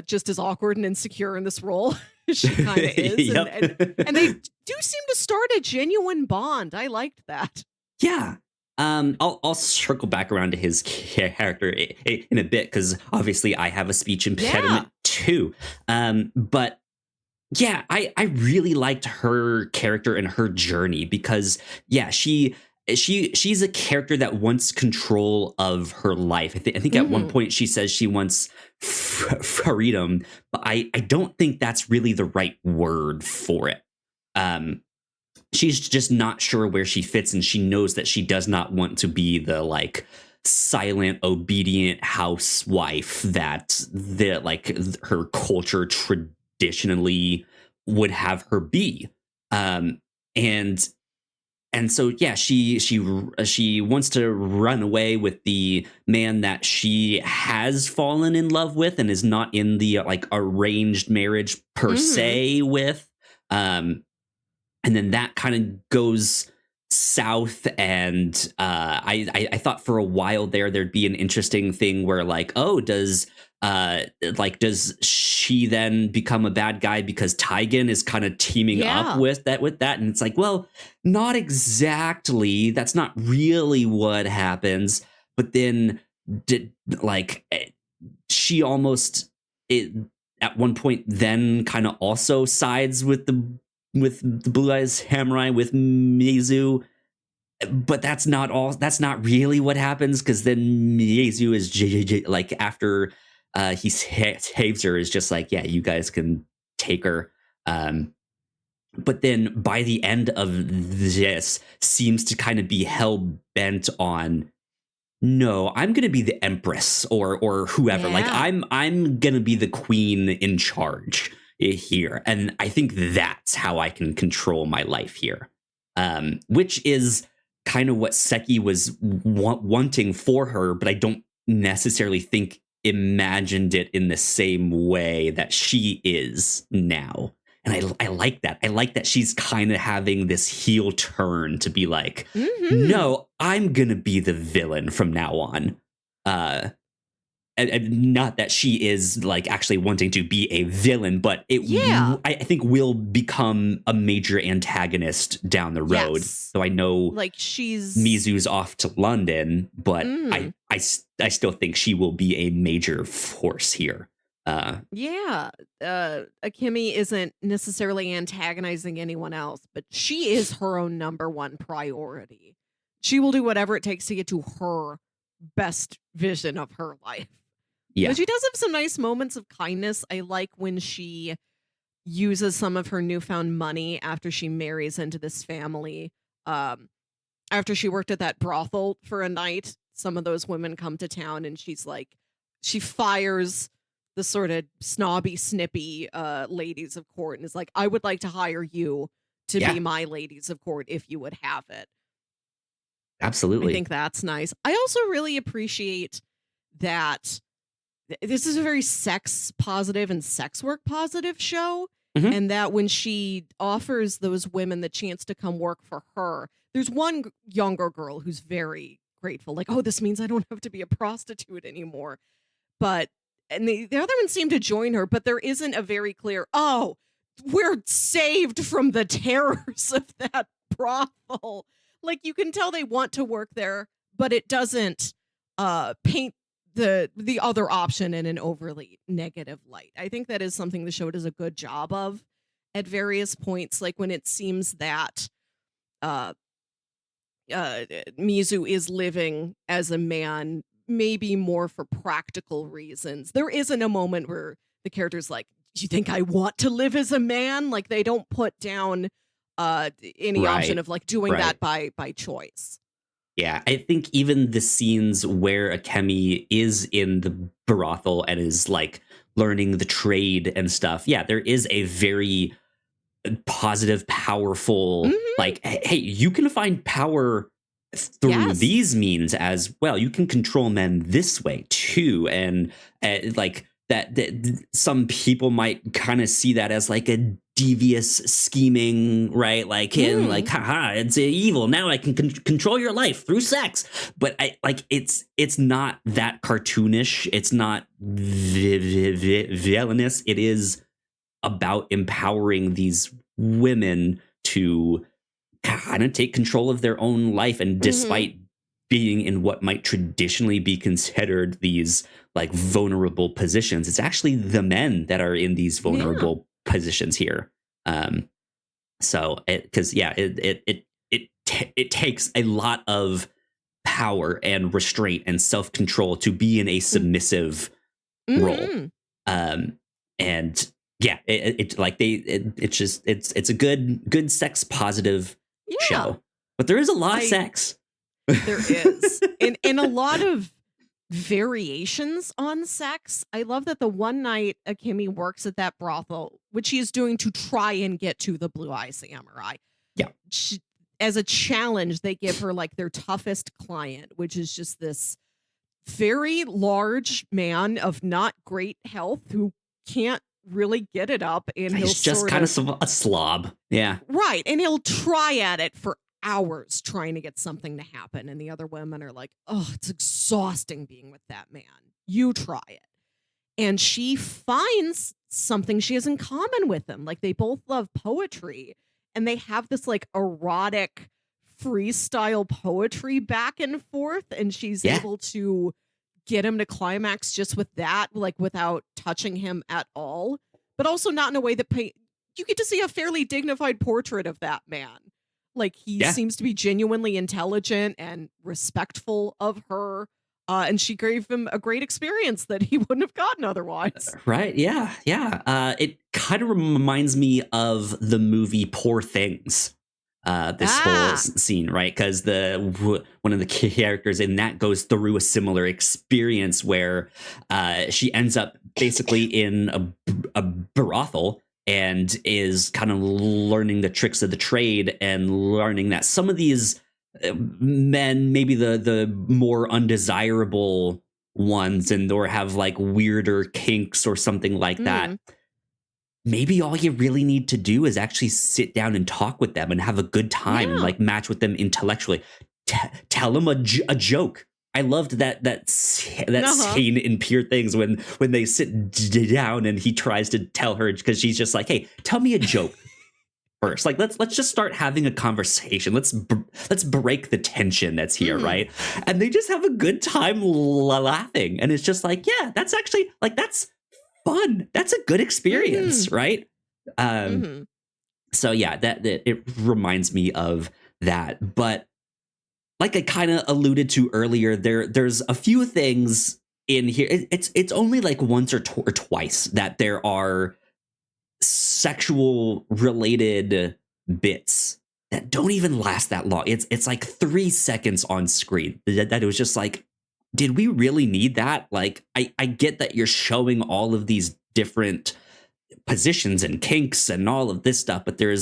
just as awkward and insecure in this role as she kind of is. Yep. And they do seem to start a genuine bond. I liked that. Yeah. I'll circle back around to his character in a bit, because obviously I have a speech impediment too. But yeah, I really liked her character and her journey, because yeah, she's a character that wants control of her life. I think at one point she says she wants freedom, but I don't think that's really the right word for it. She's just not sure where she fits, and she knows that she does not want to be the like silent, obedient housewife that her culture traditionally would have her be. And so yeah, she wants to run away with the man that she has fallen in love with and is not in the like arranged marriage per se with. And then that kind of goes south, and I thought for a while there'd be an interesting thing where like, oh, does she then become a bad guy because Taigen is kind of teaming up with that? And it's like, well, not exactly. That's not really what happens. But then she almost at one point then kind of also sides with the Blue Eye Samurai, with Mizu. But that's not all. That's not really what happens, because then Mizu is like, after he saves her, is just like, yeah, you guys can take her. But then by the end of this, seems to kind of be hell bent on, no, I'm gonna be the empress or whoever. Like I'm gonna be the queen in charge here, and I think that's how I can control my life here, which is kind of what Seki was wanting for her, but I don't necessarily think imagined it in the same way that she is now. And I like that. I like that she's kind of having this heel turn to be like, no, I'm going to be the villain from now on. And not that she is like actually wanting to be a villain, but I think will become a major antagonist down the road. Yes. So I know like Mizu's off to London, but I still think she will be a major force here. Akemi isn't necessarily antagonizing anyone else, but she is her own number one priority. She will do whatever it takes to get to her best vision of her life. Yeah. But she does have some nice moments of kindness. I like when she uses some of her newfound money after she marries into this family. After she worked at that brothel for a night, some of those women come to town, and she fires the sort of snobby, snippy ladies of court, and is like, I would like to hire you to be my ladies of court if you would have it. Absolutely. I think that's nice. I also really appreciate that this is a very sex positive and sex work positive show. And that when she offers those women the chance to come work for her, there's one younger girl who's very grateful. Like, oh, this means I don't have to be a prostitute anymore. And the other ones seem to join her, but there isn't a very clear, oh, we're saved from the terrors of that brothel. Like, you can tell they want to work there, but it doesn't paint the other option in an overly negative light. I think that is something the show does a good job of at various points, like when it seems that Mizu is living as a man, maybe more for practical reasons. There isn't a moment where the character's like, do you think I want to live as a man? Like, they don't put down any option of like doing that by choice. Yeah, I think even the scenes where Akemi is in the brothel and is like learning the trade and stuff, yeah, there is a very positive, powerful, Mhm. like, hey, you can find power through Yes. these means as well. You can control men this way too. And like that some people might kind of see that as like a devious scheming, right? Like, and like, Mm. haha, it's evil. Now I can control your life through sex. But I like it's not that cartoonish. It's not villainous. It is about empowering these women to kind of take control of their own life. And Mhm. despite being in what might traditionally be considered these like vulnerable positions, it's actually the men that are in these Yeah. vulnerable positions here. um so because yeah, it takes a lot of power and restraint and self-control to be in a Mm. submissive role. Mhm. um and yeah, like it's just it's a good sex positive Yeah. show, but there is a lot of I sex. There is. And a lot of variations on sex. I love that the one night Akemi works at that brothel, which she is doing to try and get to the Blue Eye Samurai. Yeah, She, as a challenge, they give her like their toughest client, which is just this very large man of not great health who can't really get it up, and he'll he's just sort kind of of a slob. Yeah, right, and he'll try at it for hours trying to get something to happen, and the other women are like, "Oh, it's exhausting being with that man. You try it." And she finds something she has in common with him. Like, they both love poetry, and they have this, like, erotic freestyle poetry back and forth, and she's yeah, able to get him to climax just with that, like, without touching him at all, but also not in a way that you get to see a fairly dignified portrait of that man. Like, he yeah. seems to be genuinely intelligent and respectful of her, and she gave him a great experience that he wouldn't have gotten otherwise. Right, yeah, yeah. It kind of reminds me of the movie Poor Things. This whole Ah, scene, right? Because one of the characters in that goes through a similar experience where she ends up basically in a brothel and is kind of learning the tricks of the trade and learning that some of these men, maybe the more undesirable ones, and or have like weirder kinks or something like that, mhm, maybe all you really need to do is actually sit down and talk with them and have a good time and yeah, like match with them intellectually. Tell them a joke. I loved that uh-huh. scene in Pure Things when they sit down and he tries to tell her because she's just like, "Hey, tell me a joke first. Like let's just start having a conversation. Let's break the tension that's here, Mhm, right?" And they just have a good time laughing, and it's just like, yeah, that's actually like that's fun. That's a good mhm, experience, right? Um, mhm. so yeah, that it reminds me of that. But like I kind of alluded to earlier, there's a few things in here. It's only like once or twice that there are sexual related bits that don't even last that long. It's like 3 seconds on screen that it was just like, did we really need that? Like, I get that you're showing all of these different positions and kinks and all of this stuff, but there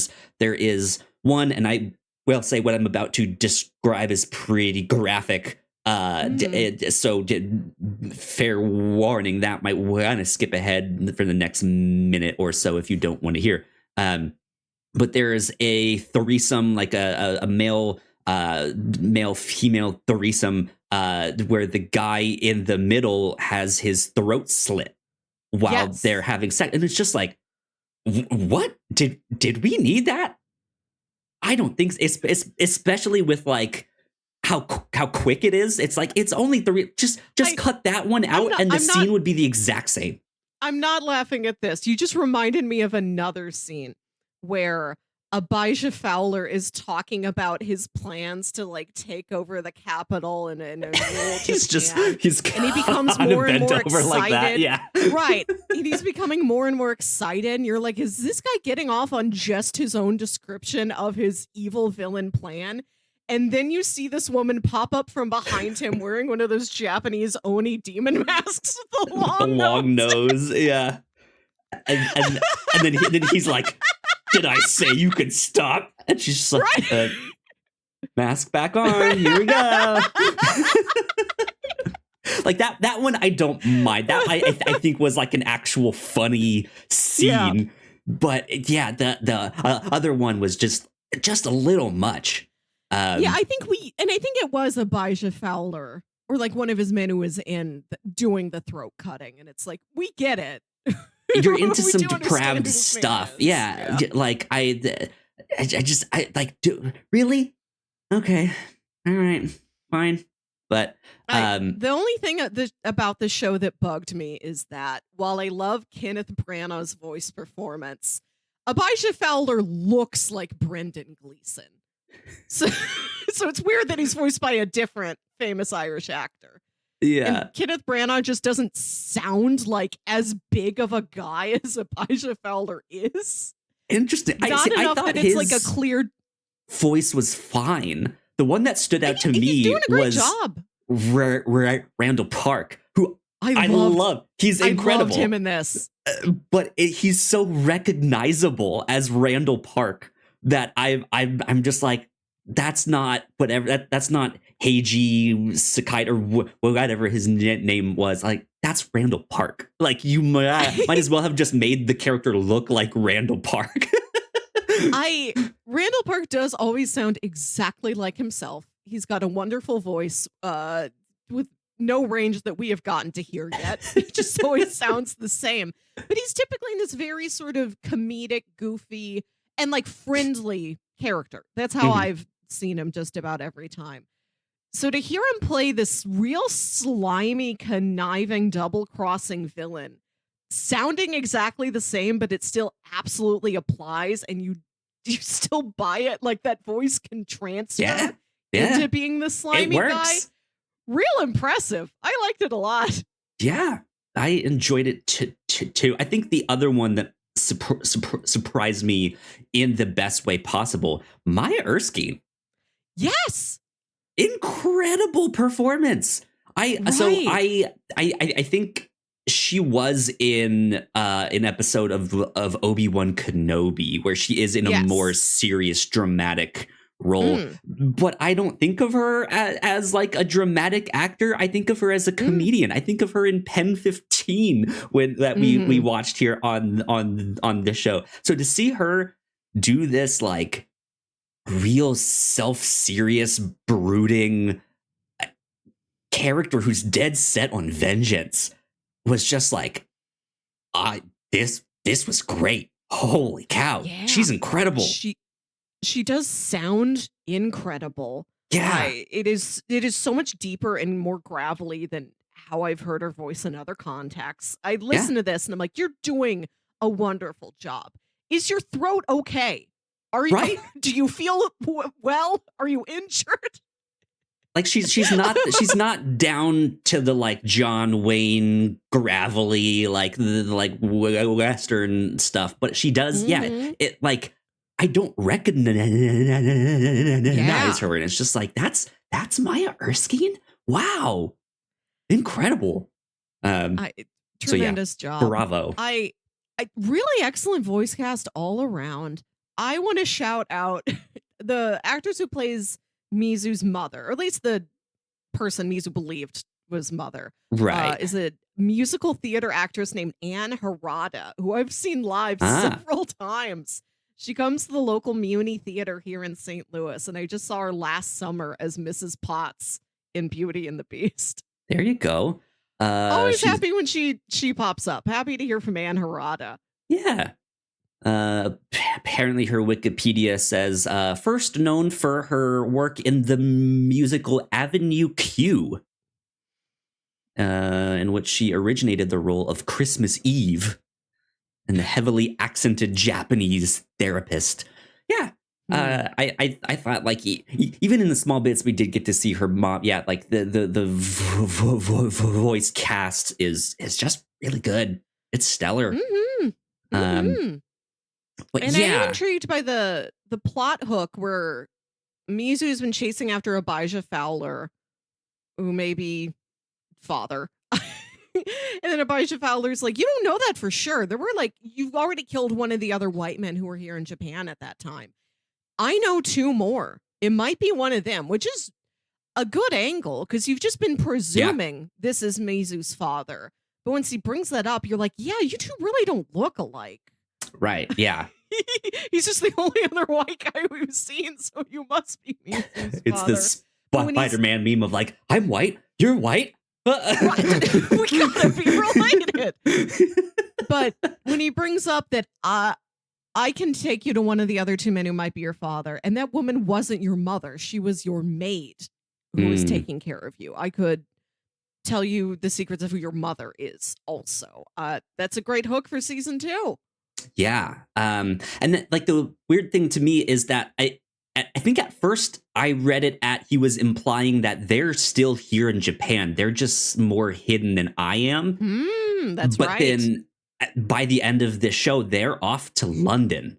is one, and I will say what I'm about to describe is pretty graphic. Mhm. Fair warning, that might want to skip ahead for the next minute or so if you don't want to hear. Um, but there is a threesome, like a male female threesome, where the guy in the middle has his throat slit while they're Yes. having sex, and it's just like, what did we need that? I don't think so. It's especially with like how quick it is. It's like it's only three. Just I cut that one I'm out, not and the I'm not scene would be the exact same. I'm not laughing at this. You just reminded me of another scene where Abijah Fowler is talking about his plans to like take over the Capitol and rule Japan. He's And he becomes kind of more and bent more over like that. excited. Yeah. Right. And he's becoming more and more excited. And you're like, is this guy getting off on just his own description of his evil villain plan? And then you see this woman pop up from behind him wearing one of those Japanese Oni demon masks with the long nose. Yeah. And then he's like, "Did I say you could stop?" And she's just like, Right. "Mask back on. Here we go." Like that one, I don't mind. That I think was like an actual funny scene. Yeah. But yeah, the other one was just a little much. Yeah, I think it was Abijah Fowler or like one of his men who was doing the throat cutting, and it's like, we get it. You're into We some do understand depraved who this man stuff. is. Yeah. Like I like, really? Okay. All right. Fine. But the only thing about the show that bugged me is that while I love Kenneth Branagh's voice performance, Abijah Fowler looks like Brendan Gleeson. So it's weird that he's voiced by a different famous Irish actor. Yeah. And Kenneth Branagh just doesn't sound like as big of a guy as Abijah Fowler is. Interesting. I thought that it's like a clear voice was fine. The one that stood out to me he's doing a great was job. Randall Park, who I love. He's incredible. I loved him in this. But he's so recognizable as Randall Park that I'm just like, that's not whatever. That's not Heiji Sakai or whatever his name was. Like, that's Randall Park. Like, you might as well have just made the character look like Randall Park. Randall Park does always sound exactly like himself. He's got a wonderful voice with no range that we have gotten to hear yet. It just always sounds the same. But he's typically in this very sort of comedic, goofy, and like friendly character. That's how I've seen him just about every time. So to hear him play this real slimy, conniving, double-crossing villain, sounding exactly the same, but it still absolutely applies, and you still buy it, like that voice can transfer into being the slimy guy. Real impressive. I liked it a lot. Yeah, I enjoyed it too. I think the other one that surprised me in the best way possible, Maya Erskine. Yes. Incredible performance. I think she was in an episode of Obi-Wan Kenobi where she is in a more serious, dramatic role. But I don't think of her as like a dramatic actor. I think of her as a comedian. I think of her in Pen 15 we watched here on this show. So to see her do this like real self-serious, brooding character who's dead set on vengeance was just like, this was great. Holy cow. Yeah. She's incredible. She does sound incredible. Yeah. It is so much deeper and more gravelly than how I've heard her voice in other contexts. I listen to this and I'm like, you're doing a wonderful job. Is your throat okay? Are you? Right? Do you feel well? Are you injured? Like she's not down to the like John Wayne gravelly like the like Western stuff, but she does. Yeah, it like I don't recognize her, and it's just like that's Maya Erskine. Wow, incredible. Tremendous job. Bravo. I really excellent voice cast all around. I want to shout out the actress who plays Mizu's mother, or at least the person Mizu believed was mother. Right. Is a musical theater actress named Anne Harada, who I've seen live several times. She comes to the local Muni Theater here in St. Louis, and I just saw her last summer as Mrs. Potts in Beauty and the Beast. There you go. Always happy when she pops up. Happy to hear from Anne Harada. Yeah. Apparently her Wikipedia says first known for her work in the musical Avenue Q, in which she originated the role of Christmas Eve and the heavily accented Japanese therapist. Yeah. I thought like even in the small bits we did get to see her mom. Yeah, like the voice cast is just really good. It's stellar. But and I am intrigued by the plot hook where Mizu's been chasing after Abijah Fowler, who may be father. And then Abijah Fowler's like, you don't know that for sure. There were like, you've already killed one of the other white men who were here in Japan at that time. I know 2 more. It might be one of them, which is a good angle because you've just been presuming this is Mizu's father. But once he brings that up, you're like, yeah, you two really don't look alike. Right. Yeah. He's just the only other white guy we've seen, so you must be Mizu's It's father. this Spider-Man meme of like, I'm white, you're white. We gotta be related. But when he brings up that I can take you to one of the other 2 men who might be your father, and that woman wasn't your mother, she was your maid who was taking care of you. I could tell you the secrets of who your mother is also. That's a great hook for season 2. Yeah. And like the weird thing to me is that I think at first I read it at he was implying that they're still here in Japan. They're just more hidden than I am. That's but right. But then by the end of this show, they're off to London.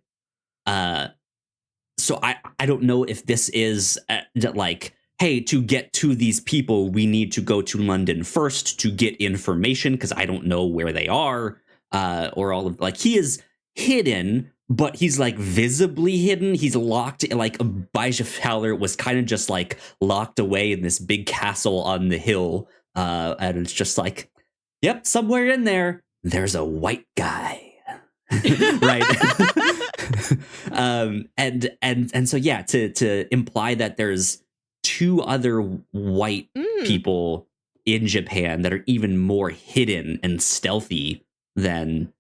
So I don't know if this is like, hey, to get to these people, we need to go to London first to get information because I don't know where they are or all of like he is hidden. But he's like visibly hidden. He's locked. Like Abijah Fowler was kind of just like locked away in this big castle on the hill. And it's just like, yep, somewhere in there, there's a white guy. Right. And so, yeah, to imply that there's 2 other white people in Japan that are even more hidden and stealthy than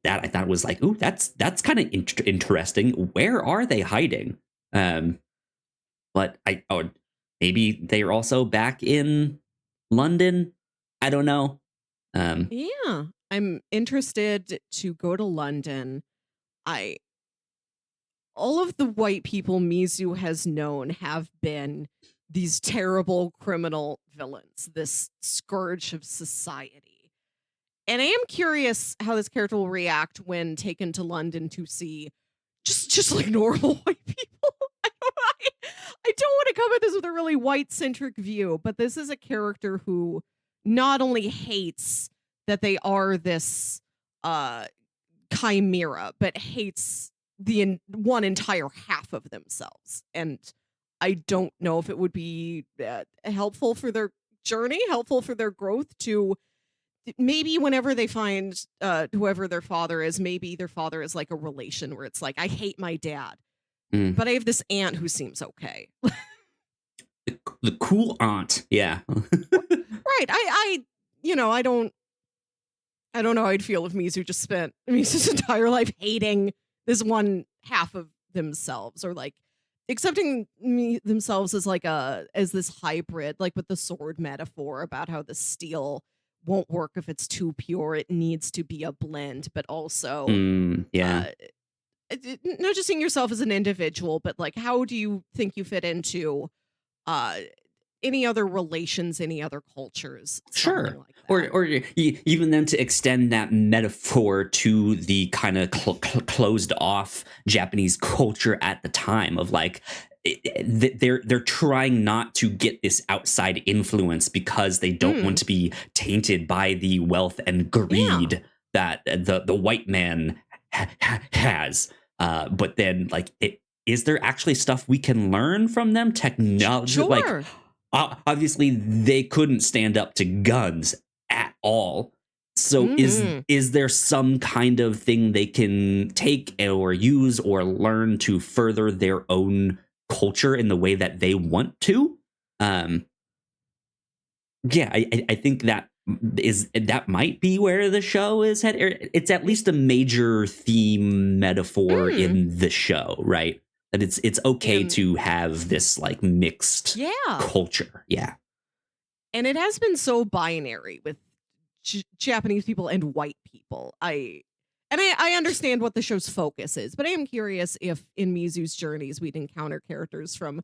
that I thought was like, ooh, that's kind of interesting. Where are they hiding? But maybe they're also back in London. I don't know. Yeah, I'm interested to go to London. All of the white people Mizu has known have been these terrible criminal villains, this scourge of society. And I am curious how this character will react when taken to London to see just like normal white people. I don't want to come at this with a really white-centric view, but this is a character who not only hates that they are this chimera, but hates the one entire half of themselves. And I don't know if it would be helpful for their journey, helpful for their growth to maybe whenever they find whoever their father is, maybe their father is like a relation where it's like, I hate my dad, but I have this aunt who seems okay. The cool aunt. Yeah. Right. I don't know how I'd feel if Mizu just spent Mizu's entire life hating this one half of themselves, or like accepting themselves as like as this hybrid, like with the sword metaphor about how the steel won't work if it's too pure. It needs to be a blend, but also not just seeing yourself as an individual, but like how do you think you fit into any other relations, any other cultures? Sure. Like that. Or even then to extend that metaphor to the kind of closed off Japanese culture at the time of like, they're trying not to get this outside influence because they don't want to be tainted by the wealth and greed that the white man has. But then, like, is there actually stuff we can learn from them? Technology, sure. like obviously they couldn't stand up to guns at all. So is there some kind of thing they can take or use or learn to further their own culture in the way that they want to? I think that might be where the show is headed. It's at least a major theme metaphor in the show, right? That it's okay to have this like mixed culture. Yeah. And it has been so binary with Japanese people and white people. I understand what the show's focus is, but I am curious if in Mizu's journeys we'd encounter characters from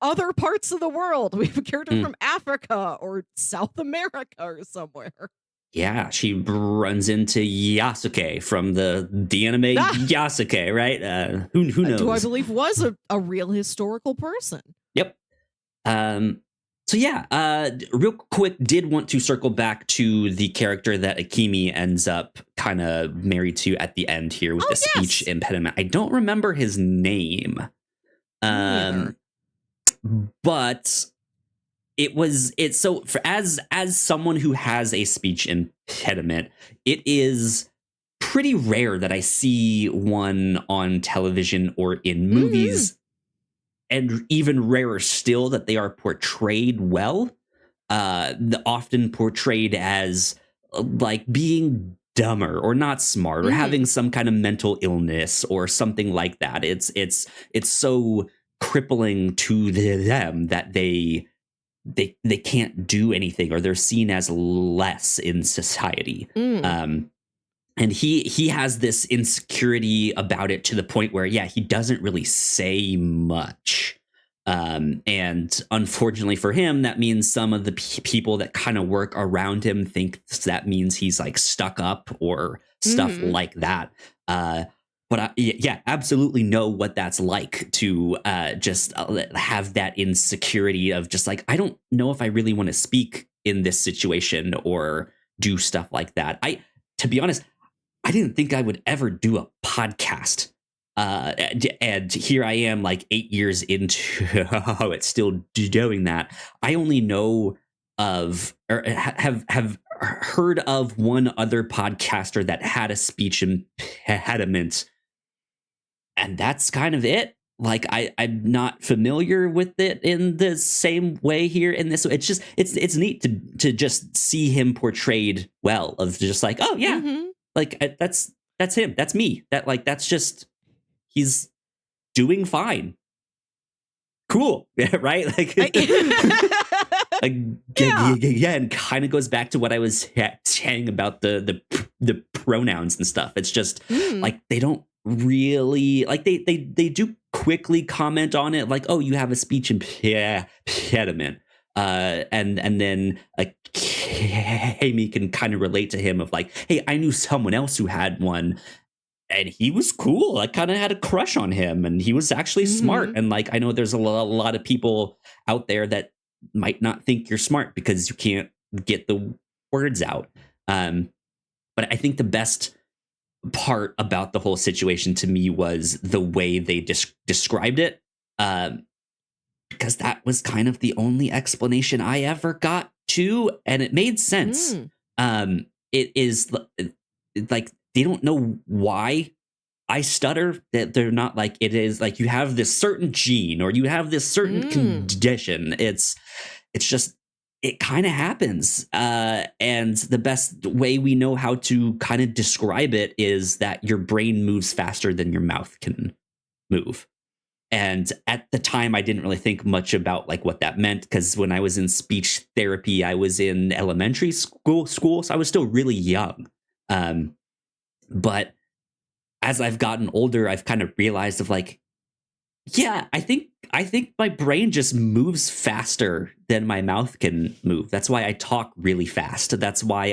other parts of the world. We have a character from Africa or South America or somewhere. Yeah, she runs into Yasuke from the anime Yasuke, right? Who knows? Who I believe was a real historical person. Yep. So yeah, real quick, did want to circle back to the character that Akemi ends up kind of married to at the end here with the speech impediment. I don't remember his name. But it's so for as someone who has a speech impediment, it is pretty rare that I see one on television or in movies, and even rarer still that they are portrayed well. Often portrayed as like being dumber or not smart or having some kind of mental illness or something like that. It's so crippling to them that they can't do anything, or they're seen as less in society. And he has this insecurity about it to the point where, yeah, he doesn't really say much. And unfortunately for him, that means some of the people that kind of work around him think that means he's like stuck up or stuff like that. But yeah, absolutely know what that's like to just have that insecurity of just like, I don't know if I really want to speak in this situation or do stuff like that. To be honest, I didn't think I would ever do a podcast. And here I am like 8 years into how it's still doing that. I only know of or have heard of one other podcaster that had a speech impediment, and that's kind of it. Like I'm not familiar with it in the same way here in this. It's just it's neat to just see him portrayed well, of just like, oh yeah, like that's him, that's me, that's just, he's doing fine, cool. Right, like yeah, and kind of goes back to what I was saying about the pronouns and stuff. It's just like they don't really like they do quickly comment on it, like, oh, you have a speech impediment, and then Amy can kind of relate to him of like, hey, I knew someone else who had one, and he was cool. I kind of had a crush on him, and he was actually smart. And like, I know there's a lot of people out there that might not think you're smart because you can't get the words out. But I think the best part about the whole situation to me was the way they described it, because that was kind of the only explanation I ever got to, and it made sense. It is like they don't know why I stutter, that they're not like, it is like you have this certain gene or you have this certain condition. It's just, it kind of happens. And the best way we know how to kind of describe it is that your brain moves faster than your mouth can move. And at the time, I didn't really think much about like what that meant, because when I was in speech therapy, I was in elementary school, so I was still really young. But as I've gotten older, I've kind of realized of like, yeah, I think my brain just moves faster than my mouth can move. That's why I talk really fast. That's why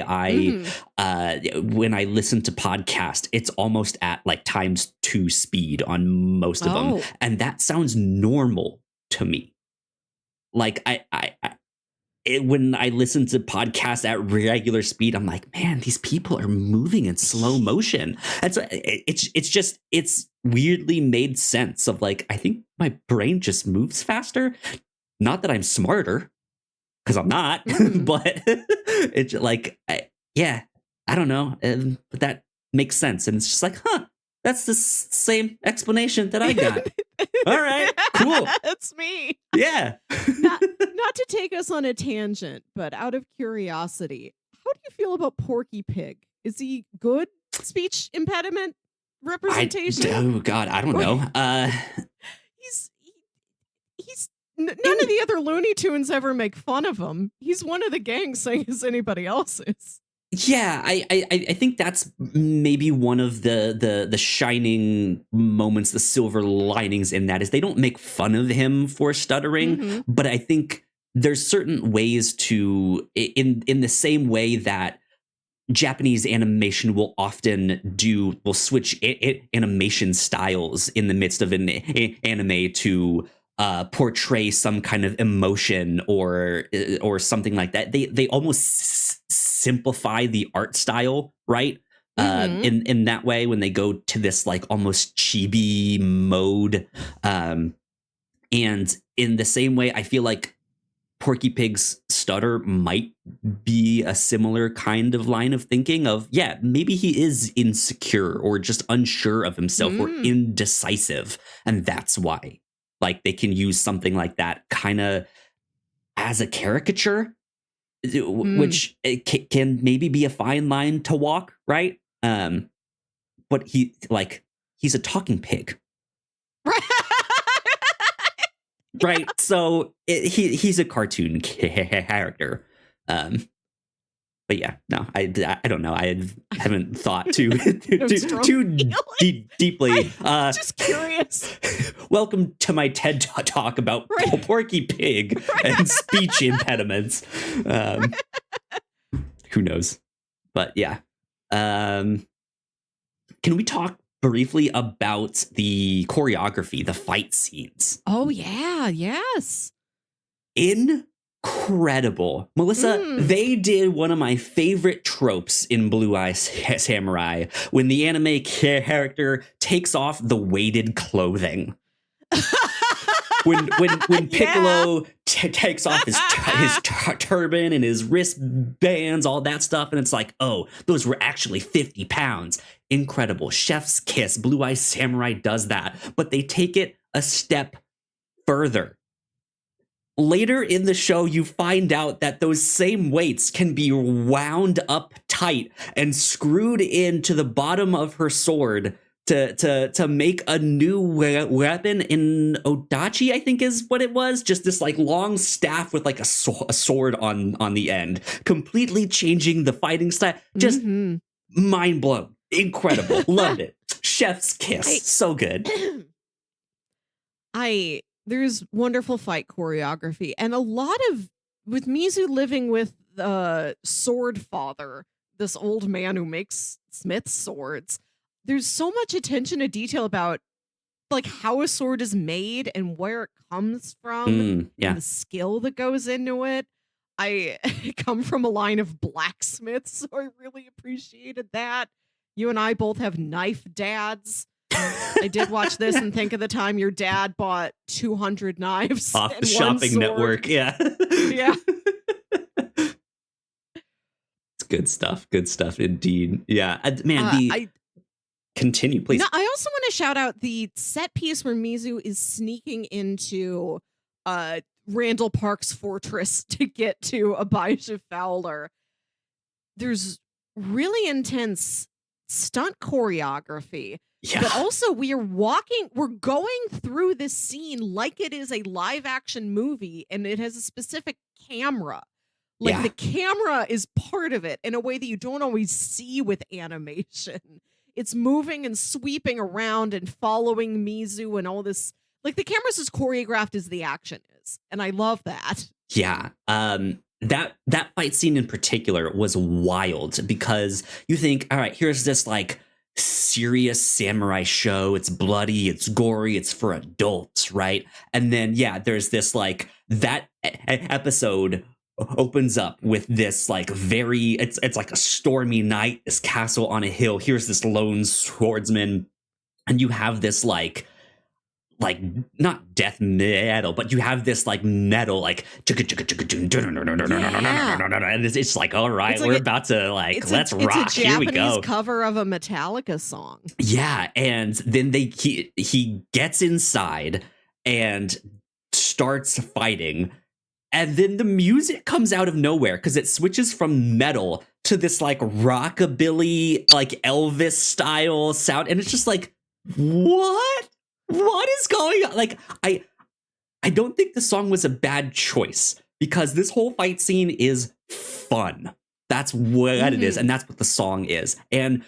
when I listen to podcasts, it's almost at like ×2 speed on most of them. And that sounds normal to me. Like when I listen to podcasts at regular speed, I'm like, man, these people are moving in slow motion. And so it's weirdly made sense of like, I think my brain just moves faster. Not that I'm smarter, because I'm not, but it's like, I don't know. But that makes sense. And it's just like, huh, that's the same explanation that I got. All right, cool. That's me. Yeah. not to take us on a tangent, but out of curiosity, how do you feel about Porky Pig? Is he good speech impediment representation? Oh God, I don't know. He's none of the other Looney Tunes ever make fun of him. He's one of the gang, same as anybody else is. Yeah, I think that's maybe one of the shining moments, the silver linings in that, is they don't make fun of him for stuttering, but I think there's certain ways to, in the same way that Japanese animation will often will switch animation styles in the midst of an anime to portray some kind of emotion or something like that. They almost simplify the art style, right? In that way, when they go to this like almost chibi mode, and in the same way, I feel like Porky Pig's stutter might be a similar kind of line of thinking of, yeah, maybe he is insecure or just unsure of himself or indecisive. And that's why, like, they can use something like that kind of as a caricature, which can maybe be a fine line to walk, right? But he's a talking pig. Right, so he's a cartoon character, but yeah, no, I don't know. I haven't thought too deeply. Just curious. Welcome to my TED talk about Porky Pig and speech impediments. Who knows? But yeah, can we talk briefly about the choreography, the fight scenes? Oh, yeah. Yes. Incredible. Melissa, they did one of my favorite tropes in Blue Eye Samurai when the anime character takes off the weighted clothing. When Piccolo takes off his turban and his wristbands, all that stuff, and it's like, oh, those were actually 50 pounds. Incredible. Chef's kiss. Blue Eye Samurai does that, but they take it a step further. Later in the show, you find out that those same weights can be wound up tight and screwed into the bottom of her sword to make a new weapon in Odachi, I think is what it was. Just this like long staff with like a sword on the end, completely changing the fighting style. Just mind blown. Incredible. Loved it. Chef's kiss. So good. There's wonderful fight choreography and a lot of, with Mizu living with the sword father, this old man who makes Smith's swords, there's so much attention to detail about like how a sword is made and where it comes from and the skill that goes into it. I come from a line of blacksmiths, so I really appreciated that. You and I both have knife dads. I did watch this and think of the time your dad bought 200 knives off the shopping network. Yeah. Yeah. It's good stuff. Good stuff indeed. Yeah. Man, continue, please. No, I also want to shout out the set piece where Mizu is sneaking into Randall Park's fortress to get to Abijah Fowler. There's really intense stunt choreography. Yeah. But also we're going through this scene like it is a live action movie and it has a specific camera. Like the camera is part of it in a way that you don't always see with animation. It's moving and sweeping around and following Mizu and all this. Like the camera's as choreographed as the action is. And I love that. Yeah. That fight scene in particular was wild because you think, all right, here's this like serious samurai show. It's bloody, it's gory, it's for adults, right? And then there's this like that episode opens up with this like it's like a stormy night, this castle on a hill. Here's this lone swordsman, and you have this like not death metal, but you have this like metal like and it's like, all right, we're about to like let's rock. It's a Here we go. Japanese cover of a Metallica song. Yeah, and then he gets inside and starts fighting, and then the music comes out of nowhere because it switches from metal to this like rockabilly like Elvis style sound, and it's just like, what is going on? Like, I don't think the song was a bad choice because this whole fight scene is fun. That's what it is, and that's what the song is. And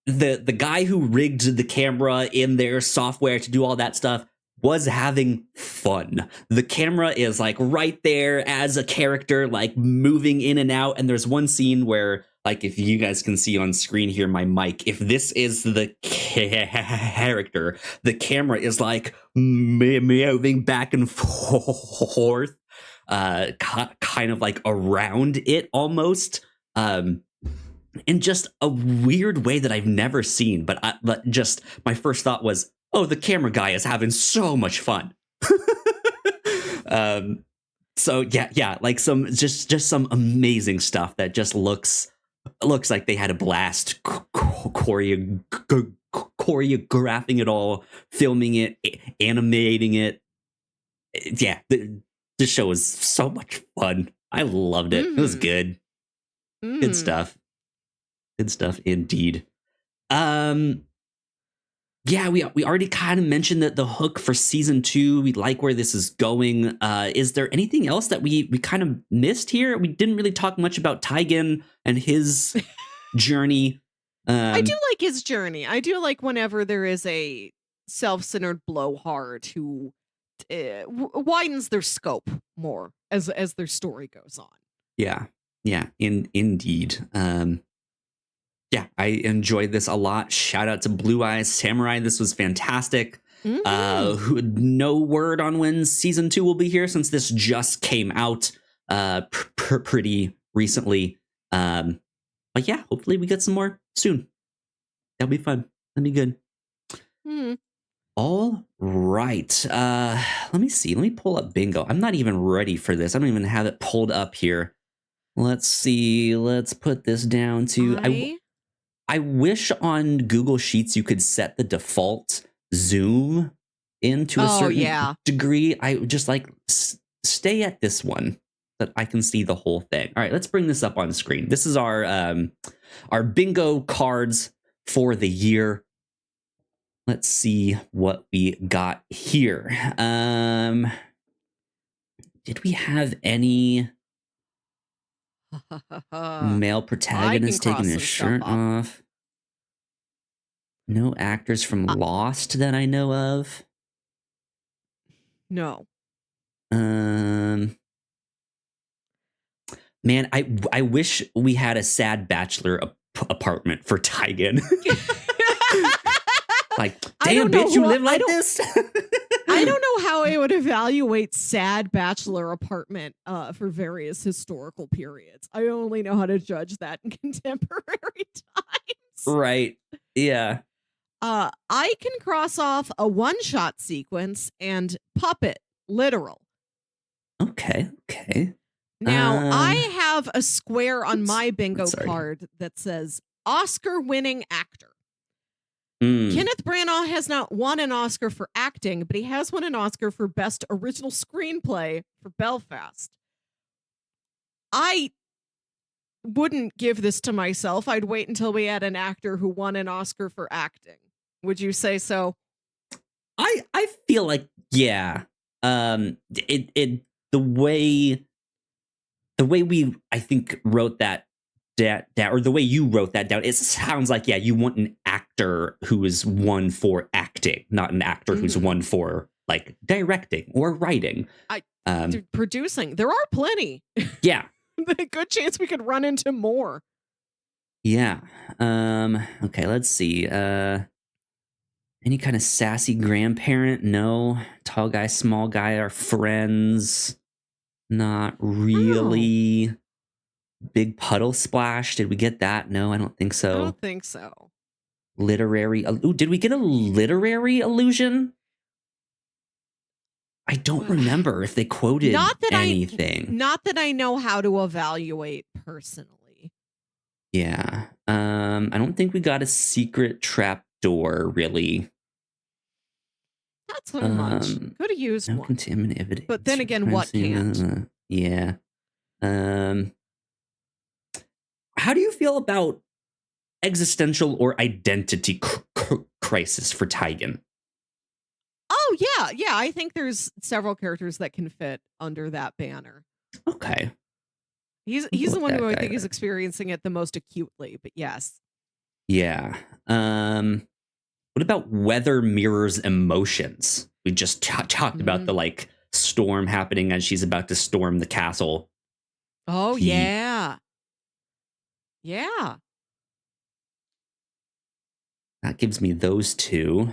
the guy who rigged the camera in their software to do all that stuff was having fun. The camera is like right there as a character, like moving in and out. And there's one scene where like if you guys can see on screen here, my mic, if this is the character, the camera is like moving back and forth, kind of like around it almost, in just a weird way that I've never seen. But just my first thought was, oh, the camera guy is having so much fun. So yeah, like some just some amazing stuff that just looks like they had a blast choreographing it all, filming it, animating it. Yeah, the show was so much fun. I loved it. It was good. Good stuff. Good stuff indeed. Yeah, we already kind of mentioned that the hook for season 2. We like where this is going. Is there anything else that we kind of missed here? We didn't really talk much about Taigen and his journey. I do like his journey. I do like whenever there is a self-centered blowhard who widens their scope more as their story goes on. Yeah, indeed. Yeah, I enjoyed this a lot. Shout out to Blue Eye Samurai. This was fantastic. No word on when season 2 will be here, since this just came out pretty recently. But yeah, hopefully we get some more soon. That'll be fun. That'll be good. All right. Let me see. Let me pull up bingo. I'm not even ready for this. I don't even have it pulled up here. Let's see. Let's put this down to... I wish on Google Sheets you could set the default zoom into a certain degree. I just like stay at this one so that I can see the whole thing. All right, let's bring this up on the screen. This is our bingo cards for the year. Let's see what we got here. Did we have any male protagonist taking his shirt off? No actors from Lost that I know of. No. Man, I wish we had a sad bachelor apartment for Taigen. Like, damn, bitch, you live like this? I don't know how I would evaluate sad bachelor apartment for various historical periods. I only know how to judge that in contemporary times. Right. Yeah. I can cross off a one-shot sequence and puppet, literal. Okay. Now, I have a square on my bingo card that says Oscar-winning actor. Kenneth Branagh has not won an Oscar for acting, but he has won an Oscar for Best Original Screenplay for Belfast. I wouldn't give this to myself. I'd wait until we had an actor who won an Oscar for acting. Would you say so? I feel like, yeah. The way we, I think, wrote that down, or the way you wrote that down, it sounds like, yeah, you want an actor who is one for acting, not an actor who's one for like directing or writing. Producing. There are plenty. Yeah. A good chance we could run into more. Yeah. Okay, let's see. Any kind of sassy grandparent? No. Tall guy, small guy are friends. Not really. Oh. Big puddle splash. Did we get that? No, I don't think so. I don't think so. Literary. Ooh, did we get a literary allusion? I don't remember if they quoted anything. Not that I know how to evaluate personally. Yeah. I don't think we got a secret trap door, really. Not so much. Could have used one. Contaminant evidence. But then again, what can't? Yeah. How do you feel about existential or identity crisis for Taigen? Oh, yeah. I think there's several characters that can fit under that banner. Okay. He's the one who I think is experiencing it the most acutely, but yes. Yeah. What about weather mirrors emotions? We just talked about the like storm happening as she's about to storm the castle. Oh, yeah. Yeah. That gives me those two.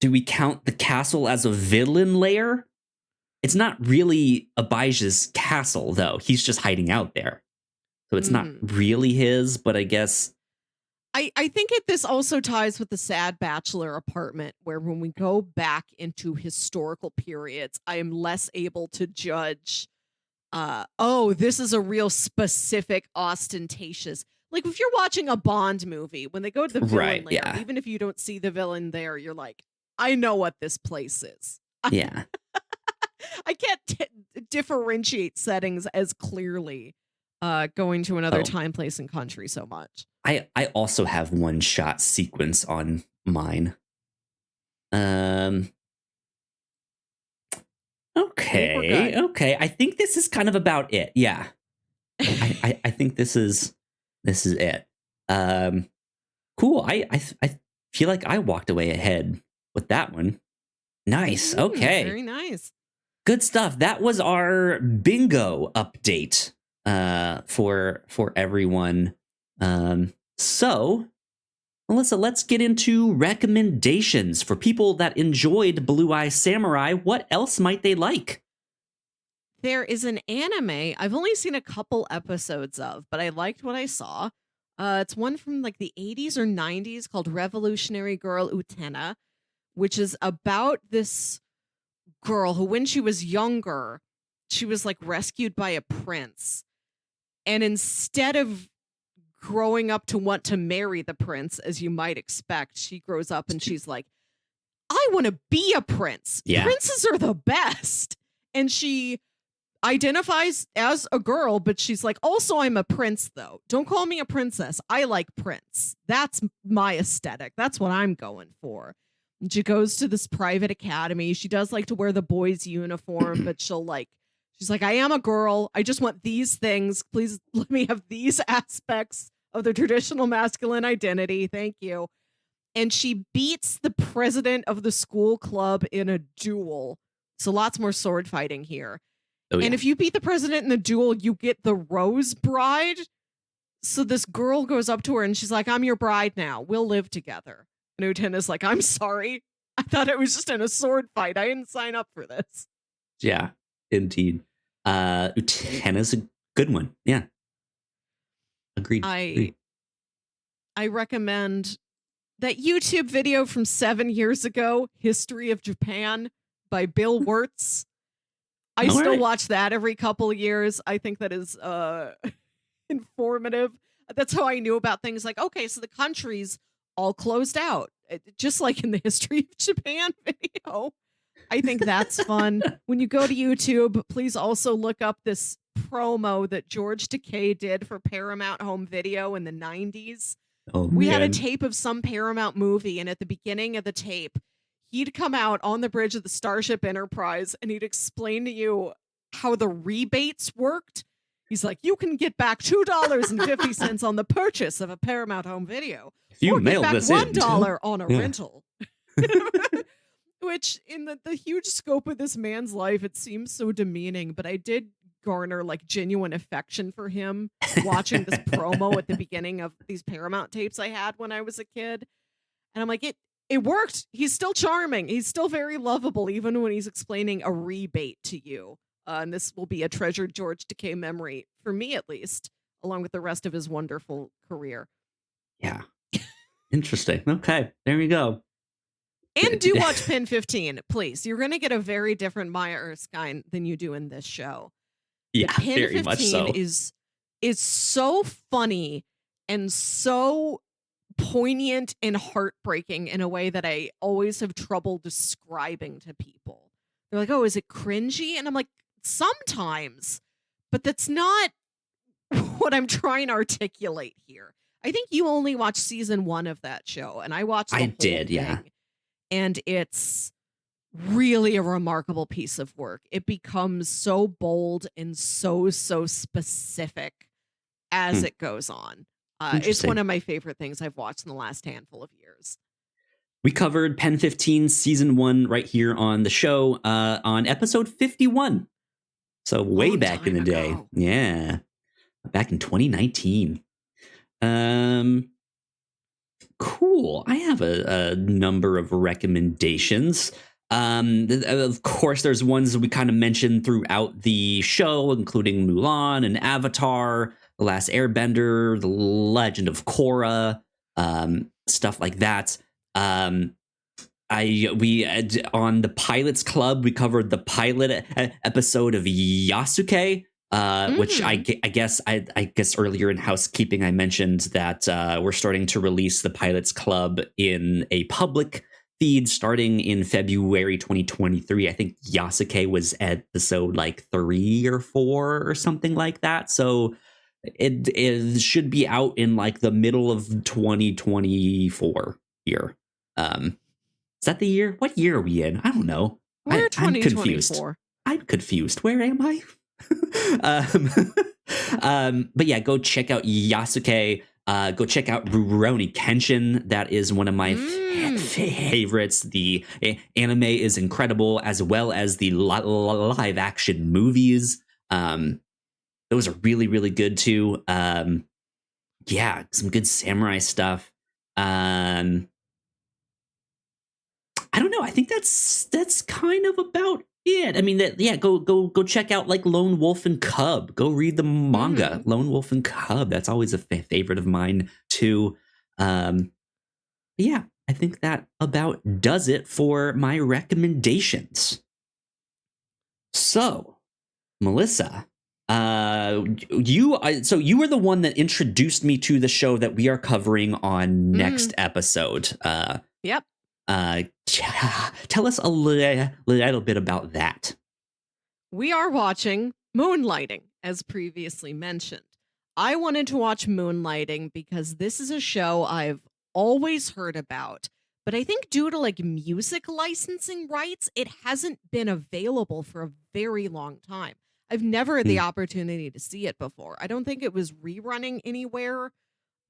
Do we count the castle as a villain lair? It's not really Abijah's castle, though. He's just hiding out there. So it's not Mm. really his, but I guess. I think this also ties with the sad bachelor apartment, where when we go back into historical periods, I am less able to judge, oh, this is a real specific, ostentatious. Like if you're watching a Bond movie, when they go to the villain Right, lair, yeah. even if you don't see the villain there, you're like, I know what this place is. Yeah. I can't differentiate settings as clearly going to another time, place, and country so much. I also have one shot sequence on mine. Okay. I think this is kind of about it. Yeah. I think this is it. Cool. I feel like I walked away ahead with that one. Nice. Okay. Very nice. Good stuff. That was our bingo update for everyone. So Melissa, let's get into recommendations for people that enjoyed Blue Eye Samurai. What else might they like? There is an anime I've only seen a couple episodes of, but I liked what I saw. It's one from like the 80s or 90s called Revolutionary Girl Utena, which is about this girl who, when she was younger, she was like rescued by a prince. And instead of growing up to want to marry the prince, as you might expect, she grows up and she's like, I want to be a prince. Yeah. Princes are the best. And she identifies as a girl, but she's like, also, I'm a prince, though. Don't call me a princess. I like prince. That's my aesthetic. That's what I'm going for. And she goes to this private academy. She does like to wear the boys' uniform, but she's like, I am a girl. I just want these things. Please let me have these aspects of the traditional masculine identity. Thank you. And she beats the president of the school club in a duel. So lots more sword fighting here. Oh, yeah. And if you beat the president in the duel, you get the Rose Bride. So this girl goes up to her and she's like, I'm your bride now. We'll live together. And Utena's like, I'm sorry. I thought it was just in a sword fight. I didn't sign up for this. Yeah, indeed. Utena's a good one. Yeah. Agreed. I recommend that YouTube video from 7 years ago, History of Japan by Bill Wirtz. I still watch that every couple of years. I think that is informative. That's how I knew about things like, okay, so the country's all closed out, just like in the History of Japan video. I think that's fun. When you go to YouTube, please also look up this promo that George Takei did for Paramount Home Video in the 90s. Oh, we had a tape of some Paramount movie, and at the beginning of the tape, he'd come out on the bridge of the Starship Enterprise and he'd explain to you how the rebates worked. He's like, you can get back $2.50 on the purchase of a Paramount Home Video. If you or mail get back this $1 on a rental. Which, in the huge scope of this man's life, it seems so demeaning, but I did garner like genuine affection for him watching this promo at the beginning of these Paramount tapes I had when I was a kid. And I'm like, it worked. He's still charming. He's still very lovable, even when he's explaining a rebate to you. And this will be a treasured George Takei memory, for me at least, along with the rest of his wonderful career. Yeah. Interesting. Okay. There we go. And do watch Pin 15, please. You're going to get a very different Maya Erskine than you do in this show. Yeah, Pin very 15 much so. is so funny and so poignant and heartbreaking in a way that I always have trouble describing to people. They're like, oh, is it cringy? And I'm like, sometimes, but that's not what I'm trying to articulate here. I think you only watched season 1 of that show, and I watched the whole thing, yeah. And it's really a remarkable piece of work. It becomes so bold and so specific as it goes on. It's one of my favorite things I've watched in the last handful of years. We covered Pen 15 season 1 right here on the show on episode 51. So way back in the day. Yeah. back in 2019. Cool. I have a number of recommendations. Of course, there's ones that we kind of mentioned throughout the show, including Mulan and Avatar, The Last Airbender, The Legend of Korra, stuff like that. On the Pilots Club, we covered the pilot episode of Yasuke, which I guess earlier in housekeeping I mentioned that we're starting to release the Pilots Club in a public feed starting in February 2023. I think Yasuke was episode like 3 or 4 or something like that. So it should be out in like the middle of 2024 here. Is that the year? What year are we in? I don't know. We're 2024. I'm confused. Where am I? But yeah, go check out Yasuke. Go check out Rurouni Kenshin. That is one of my favorites. The anime is incredible, as well as the live action movies. Those are really, really good too. Yeah, some good samurai stuff. I don't know. I think that's kind of about it. I mean, go check out like Lone Wolf and Cub. Go read the manga, Lone Wolf and Cub. That's always a favorite of mine too. Yeah, I think that about does it for my recommendations. So, Melissa, you were the one that introduced me to the show that we are covering on next episode. Yep. Tell us a little bit about that. We are watching Moonlighting, as previously mentioned. I wanted to watch Moonlighting because this is a show I've always heard about, but I think due to like music licensing rights, it hasn't been available for a very long time. I've never had the opportunity to see it before. I don't think it was rerunning anywhere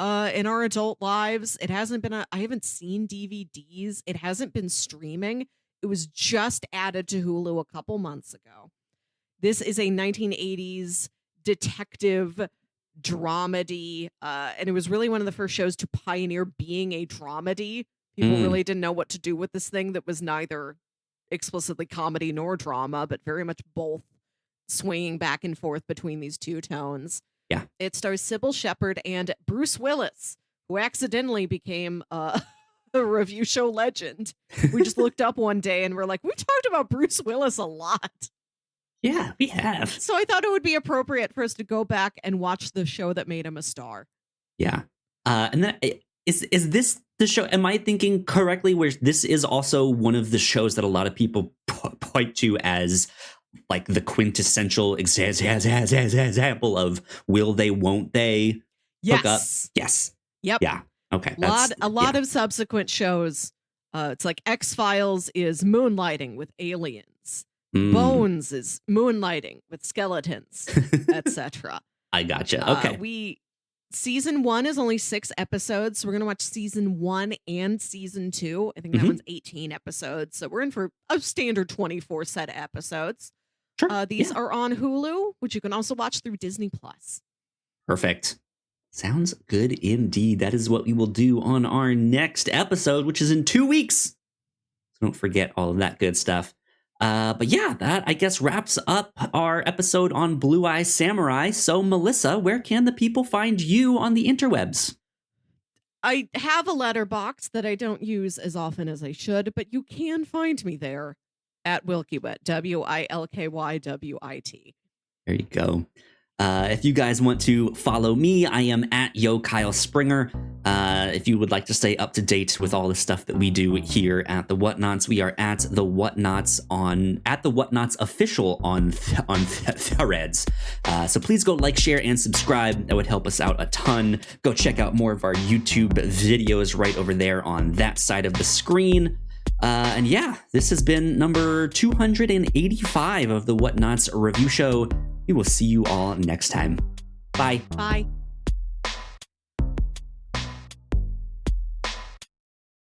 in our adult lives. It hasn't been I haven't seen DVDs. It hasn't been streaming. It was just added to Hulu a couple months ago. This is a 1980s detective dramedy, and it was really one of the first shows to pioneer being a dramedy. People really didn't know what to do with this thing that was neither explicitly comedy nor drama, but very much both, swinging back and forth between these two tones. Yeah. It stars Sybil Shepherd and Bruce Willis, who accidentally became a review show legend. We just looked up one day and we're like, we've talked about Bruce Willis a lot. Yeah, we have. So I thought it would be appropriate for us to go back and watch the show that made him a star. Yeah. And that is this the show? Am I thinking correctly where this is also one of the shows that a lot of people point to as like the quintessential example of will they, won't they hook up? Yes. Yep. Yeah. Okay. A lot of subsequent shows. It's like X-Files is moonlighting with aliens. Bones is moonlighting with skeletons, etc. I gotcha. Okay. Season 1 is only 6 episodes. So we're going to watch season 1 and season 2. I think that one's 18 episodes. So we're in for a standard 24 set of episodes. Sure. These are on Hulu, which you can also watch through Disney Plus. Perfect. Sounds good indeed. That is what we will do on our next episode, which is in 2 weeks. So don't forget all of that good stuff. But yeah, that I guess wraps up our episode on Blue Eye Samurai. So Melissa, where can the people find you on the interwebs? I have a letterbox that I don't use as often as I should, but you can find me there at WilkyWit, WILKYWIT. There you go. If you guys want to follow me, I am at Yo Kyle Springer. If you would like to stay up to date with all the stuff that we do here at the Whatnauts, we are at the Whatnauts at the Whatnauts official on Threads. So please go like, share, and subscribe. That would help us out a ton. Go check out more of our YouTube videos right over there on that side of the screen. And yeah, this has been number 285 of the Whatnauts review show. We will see you all next time. Bye. Bye.